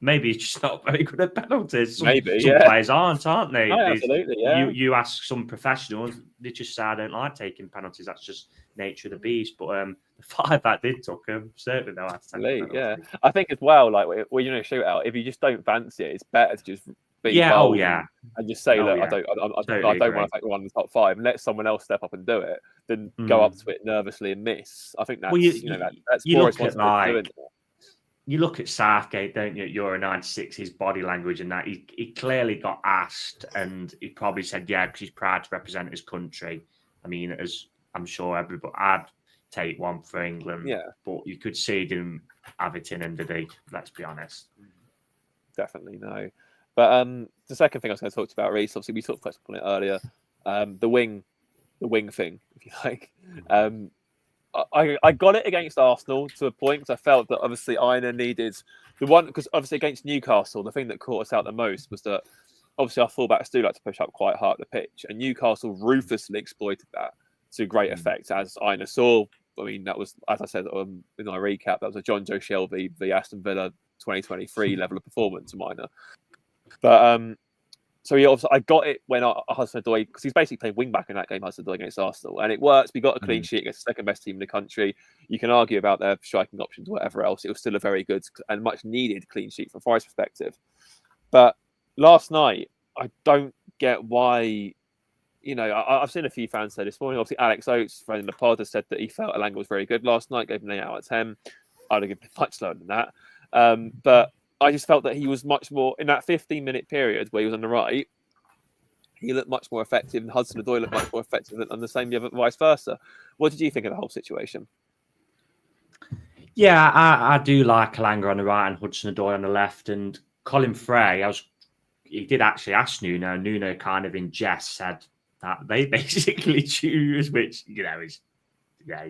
Maybe he's just not very good at penalties. Some players aren't they? Oh, absolutely, yeah. You ask some professionals, they just say, I don't like taking penalties. That's just nature of the beast. But the 5 that did took him, certainly know how to take penalties. Yeah. I think as well, like, when you're in a shootout, if you just don't fancy it, it's better to just be bold and just say, look, I don't want to take one in the top 5 and let someone else step up and do it than go up to it nervously and miss. I think that's, that's more responsible doing it. You look at Southgate, don't you, at Euro 96, his body language and that. He clearly got asked and he probably said, yeah, because he's proud to represent his country. I mean, as I'm sure everybody, I'd take one for England. Yeah. But you could see he didn't have it in him, did he? Let's be honest. Definitely no. But the second thing I was going to talk about, Reiss, obviously we sort of touched on it earlier, the wing thing, if you like. I got it against Arsenal to a point because I felt that obviously Aina needed the one, because obviously against Newcastle, the thing that caught us out the most was that obviously our fullbacks do like to push up quite hard the pitch, and Newcastle ruthlessly exploited that to great effect, as Aina saw. I mean, that was, as I said in my recap, that was a John Joe Shelby v Aston Villa 2023 level of performance of Aina. But so I got it when Hudson-Odoi, because he's basically playing wing back in that game, Hudson-Odoi against Arsenal, and it worked. We got a clean sheet against the second best team in the country. You can argue about their striking options, whatever else. It was still a very good and much needed clean sheet from Forest's perspective. But last night, I don't get why. I've seen a few fans say this morning. Obviously, Alex Oates, friend in the pod, has said that he felt Elanga was very good last night. Gave him an 8 out of 10. I'd have given him much lower than that. But I just felt that he was much more, in that 15-minute period where he was on the right, he looked much more effective, and Hudson-Odoi looked much more effective, and the same vice versa. What did you think of the whole situation? Yeah, I do like Elanga on the right and Hudson-Odoi on the left. And Colin Frey, he did actually ask Nuno. Nuno kind of in jest said that they basically choose which, is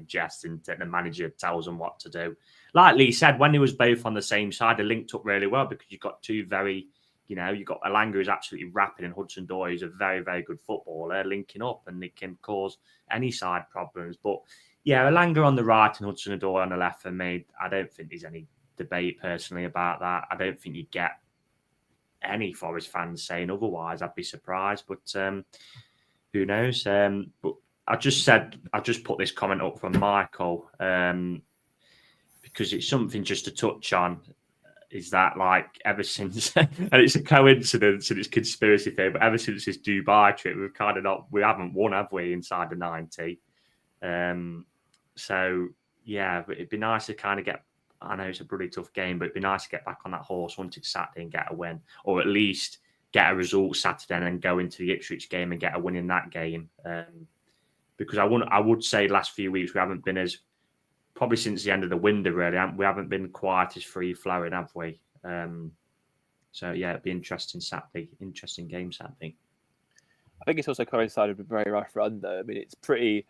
jest, and the manager tells them what to do. Like Lee said, when they was both on the same side, they linked up really well because you've got two very, you've got Elanga who's absolutely rapid and Hudson-Odoi who's a very, very good footballer linking up, and it can cause any side problems. But yeah, Elanga on the right and Hudson-Odoi on the left for me, I don't think there's any debate personally about that. I don't think you get any Forest fans saying otherwise. I'd be surprised, but who knows? But I just put this comment up from Michael because it's something just to touch on. Is that like ever since, and it's a coincidence and it's conspiracy theory, but ever since this Dubai trip, we haven't won, have we, inside the 90? So yeah, but it'd be nice to kind of get. I know it's a pretty tough game, but it'd be nice to get back on that horse once it's Saturday and get a win, or at least get a result Saturday and then go into the Ipswich game and get a win in that game. Because I would say the last few weeks we haven't been as, probably since the end of the window, really, we haven't been quite as free flowing, have we? So yeah, it'd be interesting game Saturday. I think it's also coincided with a very rough run, though. I mean, it's pretty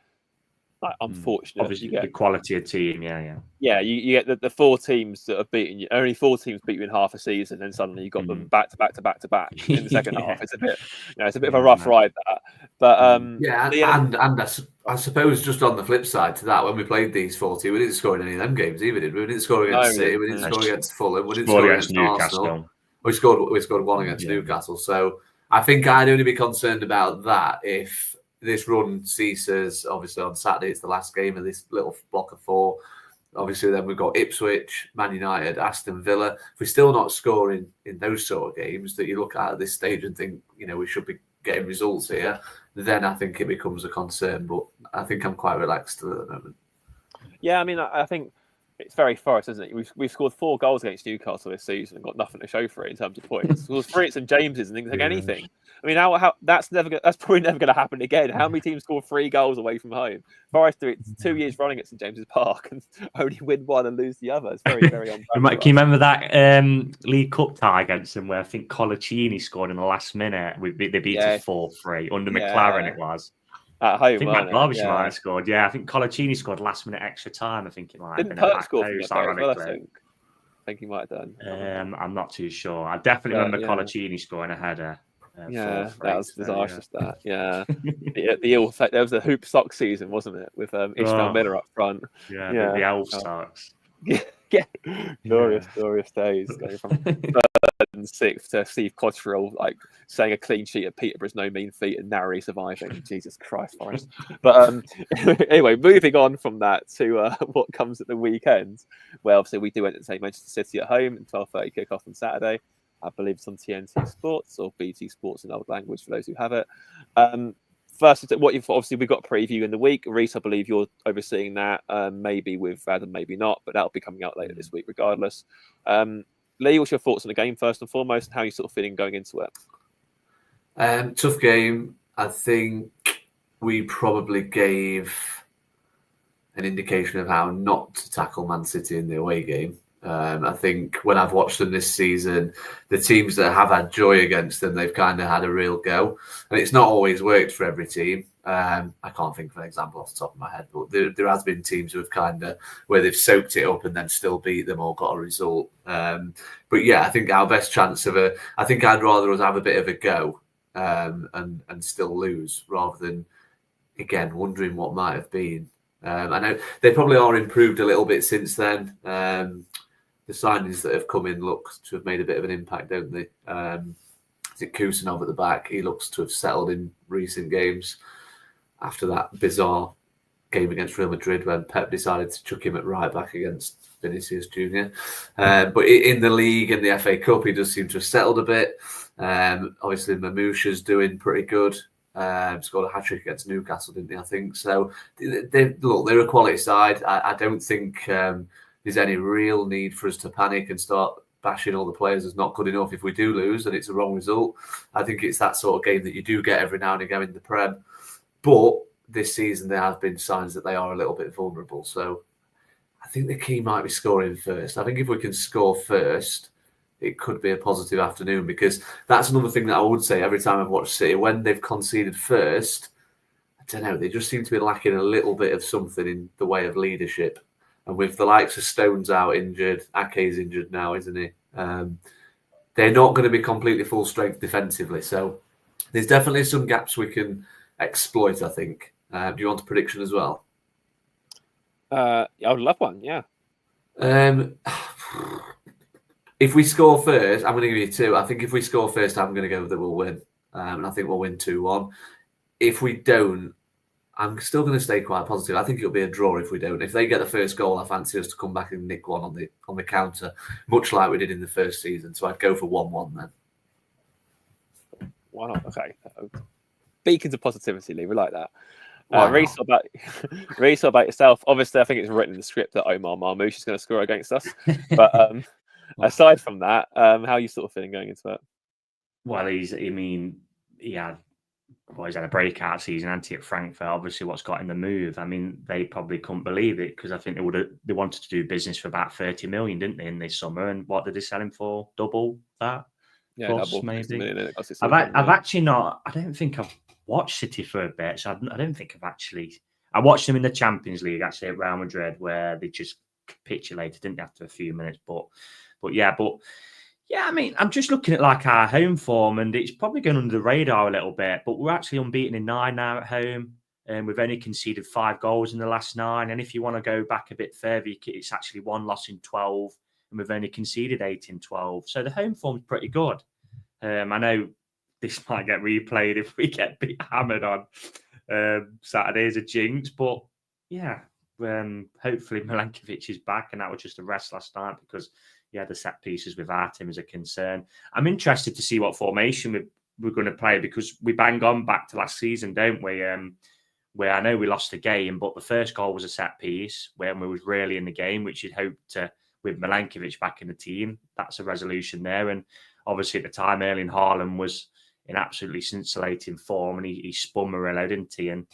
unfortunate. Obviously, the quality of team, yeah. You get the 4 teams that have beaten you. Only 4 teams beat you in half a season, and suddenly you got them back to back in the second half. It's a bit, it's a bit of a rough ride, that. But and I suppose just on the flip side to that, when we played these 40, we didn't score in any of them games either, did we? We didn't score against City, we didn't score against Fulham, we didn't score against Arsenal. We scored one against Newcastle. So I think I'd only be concerned about that if this run ceases. Obviously on Saturday it's the last game of this little block of 4. Obviously then we've got Ipswich, Man United, Aston Villa. If we're still not scoring in those sort of games that you look at this stage and think, we should be getting results here, then I think it becomes a concern. But I think I'm quite relaxed at the moment. Yeah, I mean, I think it's very Forest, isn't it? We've scored 4 goals against Newcastle this season and got nothing to show for it in terms of points. It was 3 at St James's and didn't take anything. I mean, how that's probably never going to happen again. How many teams score 3 goals away from home? Forest do it 2 years running at St James's Park and only win one and lose the other. It's very, very on. Can you remember that League Cup tie against them where I think Colaccini scored in the last minute? They beat us 4-3 under McLaren. It was. At home, I think Matt Darbyshire might have scored. Yeah, I think Colaccini scored last minute extra time. I think it might have been. Didn't Perk score from I think he might have done. I'm not too sure. I definitely remember Colaccini scoring a header. Yeah, fourth that rate, was so, disastrous. That, yeah, the ill effect. There was a hoop sock season, wasn't it, with Ishmael Miller up front? Yeah, Yeah, the elf oh, socks. yeah, glorious days going from third and sixth to Steve Cottrell like saying a clean sheet at Peterborough's no mean feat and narrowly surviving. Jesus Christ, Forest. But anyway, moving on from that to what comes at the weekend. Well, obviously we do entertain Manchester City at home and 12:30 kickoff on Saturday. I believe it's on TNT Sports or BT Sports in old language for those who have it. First, what you've obviously we've got a preview in the week. Reiss, I believe you're overseeing that, maybe with Adam, maybe not, but that'll be coming out later this week, regardless. Lee, what's your thoughts on the game first and foremost, and how you sort of feeling going into it? Tough game. I think we probably gave an indication of how not to tackle Man City in the away game. I think when I've watched them this season, the teams that have had joy against them, they've kind of had a real go. And it's not always worked for every team. I can't think of an example off the top of my head, but there has been teams who have kind of, where they've soaked it up and then still beat them or got a result. But yeah, I think our best chance I think I'd rather us have a bit of a go and still lose rather than, again, wondering what might have been. I know they probably are improved a little bit since then. The signings that have come in look to have made a bit of an impact, don't they? Is it Kusanov at the back? He looks to have settled in recent games after that bizarre game against Real Madrid when Pep decided to chuck him at right back against Vinicius Jr. But in the league and the FA Cup, he does seem to have settled a bit. Obviously, Mamouche's doing pretty good. Scored a hat-trick against Newcastle, didn't he, I think? So, they're a quality side. I don't think there's any real need for us to panic and start bashing all the players as not good enough if we do lose and it's a wrong result. I think it's that sort of game that you do get every now and again in the Prem. But this season, there have been signs that they are a little bit vulnerable. So, I think the key might be scoring first. I think if we can score first, it could be a positive afternoon, because that's another thing that I would say every time I've watched City. When they've conceded first, I don't know, they just seem to be lacking a little bit of something in the way of leadership. And with the likes of Stones out injured, Ake's injured now, isn't he? They're not going to be completely full strength defensively. So there's definitely some gaps we can exploit, I think. Do you want a prediction as well? I would love one, yeah. If we score first, I'm going to give you two. I think if we score first, I'm going to go that we'll win. And I think we'll win 2-1. If we don't, I'm still going to stay quite positive. I think it'll be a draw if we don't. If they get the first goal, I fancy us to come back and nick one on the counter, much like we did in the first season. So I'd go for 1-1 then. Why not? Okay. Beacons of positivity, Lee. We like that. Reiss, what about yourself? Obviously, I think it's written in the script that Omar Marmoush is going to score against us. But aside from that, how are you sort of feeling going into it? Well, he had he's had a breakout season, at Frankfurt. Obviously, what's got in the move? I mean, they probably couldn't believe it, because I think they wanted to do business for about 30 million, didn't they, in this summer? And what did they sell him for? Double that? Yeah, plus, double, maybe. I've actually not. I don't think I've watched City for a bit, so I don't think I've actually. I watched them in the Champions League actually at Real Madrid, where they just capitulated, didn't they, after a few minutes? But yeah. I mean, I'm just looking at like our home form, and it's probably going under the radar a little bit. But we're actually unbeaten in 9 now at home, and we've only conceded 5 goals in the last 9. And if you want to go back a bit further, it's actually 1 loss in 12, and we've only conceded 8 in 12. So the home form's pretty good. I know this might get replayed if we get hammered on Saturday as a jinx, but yeah, hopefully Milankovic is back, and that was just a rest last night because the set pieces without him is a concern. I'm interested to see what formation we're going to play, because we bang on back to last season, don't we? Where I know we lost a game, but the first goal was a set piece when we was really in the game, which you'd hope to, with Milankovic back in the team. That's a resolution there. And obviously at the time, Erling Haaland was in absolutely scintillating form, and he spun Murillo, didn't he? And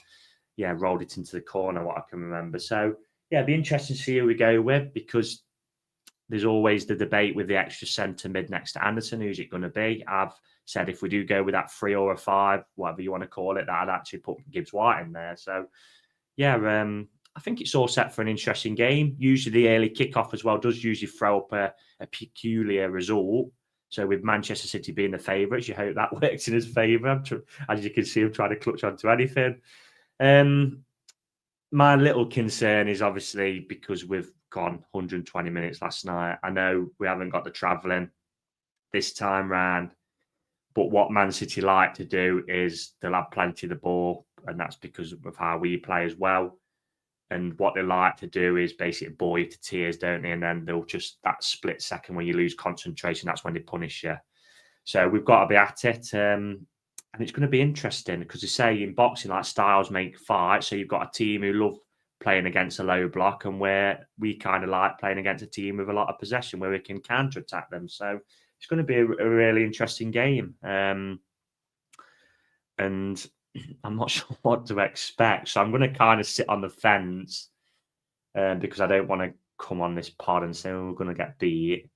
rolled it into the corner, what I can remember. So it'd be interesting to see who we go with, because there's always the debate with the extra centre mid next to Anderson. Who's it going to be? I've said if we do go with that 3 or a 5, whatever you want to call it, that I'd actually put Gibbs White in there. So, I think it's all set for an interesting game. Usually the early kickoff as well does usually throw up a peculiar result. So with Manchester City being the favourites, you hope that works in his favour. As you can see, I'm trying to clutch onto anything. My little concern is obviously because we've gone 120 minutes last night. I know we haven't got the travelling this time round, but what Man City like to do is they'll have plenty of the ball, and that's because of how we play as well. And what they like to do is basically bore you to tears, don't they? And then they'll just, that split second when you lose concentration, that's when they punish you. So we've got to be at it. And it's going to be interesting because they say in boxing, like styles make fights. So you've got a team who love playing against a low block, and where we kind of like playing against a team with a lot of possession where we can counter-attack them. So it's going to be a really interesting game. And I'm not sure what to expect. So I'm going to kind of sit on the fence because I don't want to come on this pod and say, we're going to get beat.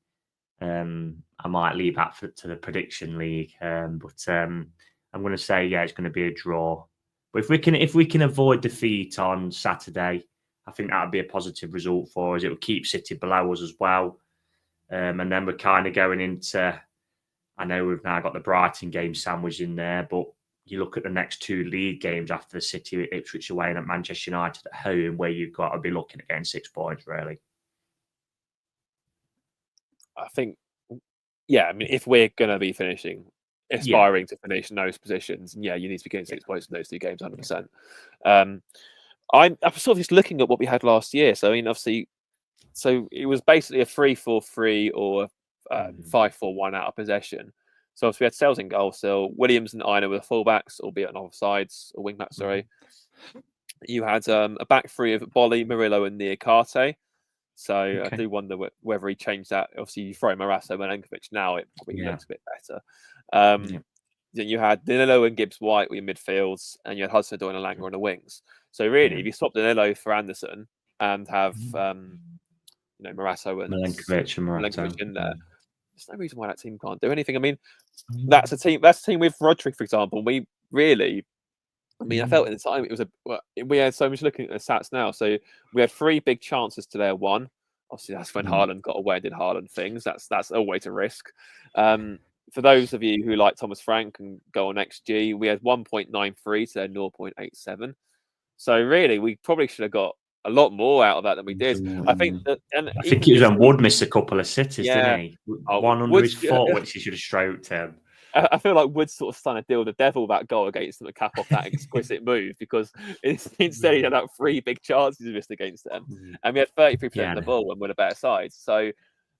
I might leave that to the prediction league. But I'm going to say, yeah, it's going to be a draw. But if we can avoid defeat on Saturday, I think that would be a positive result for us. It will keep City below us as well. And then we're kind of going into, I know we've now got the Brighton game sandwiched in there, but you look at the next two league games after the City, Ipswich away and at Manchester United at home, where you've got to be looking at getting 6 points, really. I think, yeah, I mean, if we're going to be aspiring to finish in those positions, you need to be getting 6 points in those two games, 100%. I'm sort of just looking at what we had last year. So, I mean, obviously, so it was basically a 3-4-3 or 5-4-1 out of possession. So we had Sales in goal still, Williams and Aina were the fullbacks, albeit on offsides, or wingbacks, sorry. You had a back three of Bolly, Murillo and Niakate. So I do wonder whether he changed that. Obviously, you throw Marasso and Milenkovic now, it probably looks a bit better. Then you had Danilo and Gibbs-White with your midfields, and you had Hudson-Odoi and Elanga on the wings. So really, if you swap Danilo for Anderson and have Marasso and Milenkovic in there, there's no reason why that team can't do anything. I mean, that's a team with Rodri, for example. We really, I felt at the time it was we had so much looking at the stats now. So we had 3 big chances to their 1. Obviously, that's when Haaland got away and did Haaland things. That's always a risk. For those of you who like Thomas Frank and go on XG, we had 1.93 to their 0.87. So really, we probably should have got a lot more out of that than we did. I think that, and I think it was when Wood missed a couple of sitters, didn't he? One under his foot, which he should have stroked him. I feel like Wood's sort of trying to deal with the devil that goal against them to cap off that exquisite move, because instead he had like 3 big chances he missed against them, and we had 33% of the ball and we're a better side. So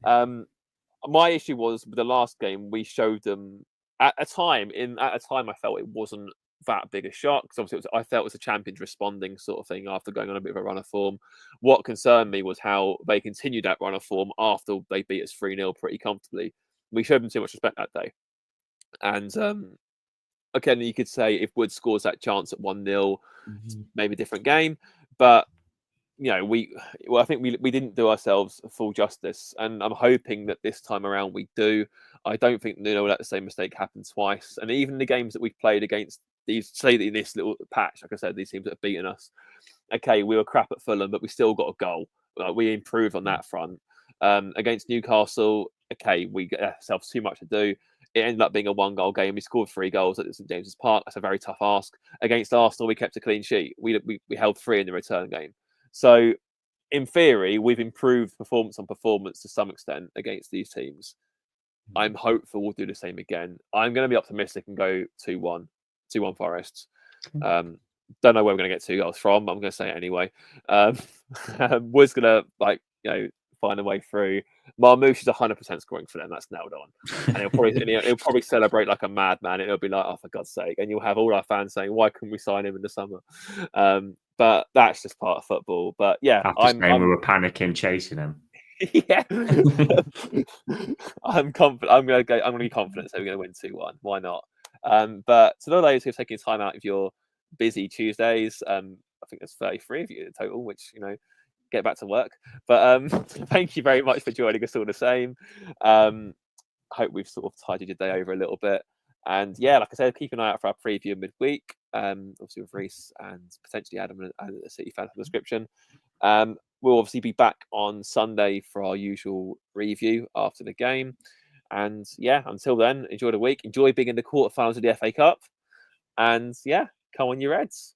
my issue was with the last game, we showed them at a time I felt it wasn't that big a shock, because obviously I felt it was a champions responding sort of thing after going on a bit of a run of form. What concerned me was how they continued that run of form after they beat us 3-0 pretty comfortably. We showed them too much respect that day. And again, you could say if Wood scores that chance at 1-0, maybe a different game. But I think we didn't do ourselves full justice, and I'm hoping that this time around we do. I don't think Nuno will let the same mistake happen twice. And even the games that we've played against these, say that in this little patch, like I said, these teams that have beaten us. Okay, we were crap at Fulham, but we still got a goal. We improved on that front. Against Newcastle, okay, we get ourselves too much to do. It ended up being a 1-goal game. We scored 3 goals at St James's Park. That's a very tough ask. Against Arsenal, we kept a clean sheet. We held 3 in the return game. So, in theory, we've improved performance on performance to some extent against these teams. I'm hopeful we'll do the same again. I'm going to be optimistic and go 2-1 Forest. Don't know where we're going to get 2 goals from, but I'm going to say it anyway. Wood's going to find a way through. Marmoush is 100% scoring for them. That's nailed on, and he'll probably celebrate like a madman. It'll be like, oh, for God's sake! And you'll have all our fans saying, why couldn't we sign him in the summer? But that's just part of football. But yeah, we were panicking chasing him. Yeah, I'm confident. I'm going to be confident. So we're going to win 2-1. Why not? But to those who are taking time out of your busy Tuesdays, I think there's 33 of you in total, which get back to work. But thank you very much for joining us all the same. Hope we've sort of tidied your day over a little bit. And yeah, like I said, keep an eye out for our preview midweek. Obviously with Reiss and potentially Adam and the City fan description. We'll obviously be back on Sunday for our usual review after the game. And yeah, until then, enjoy the week. Enjoy being in the quarterfinals of the FA Cup. And yeah, come on, you Reds.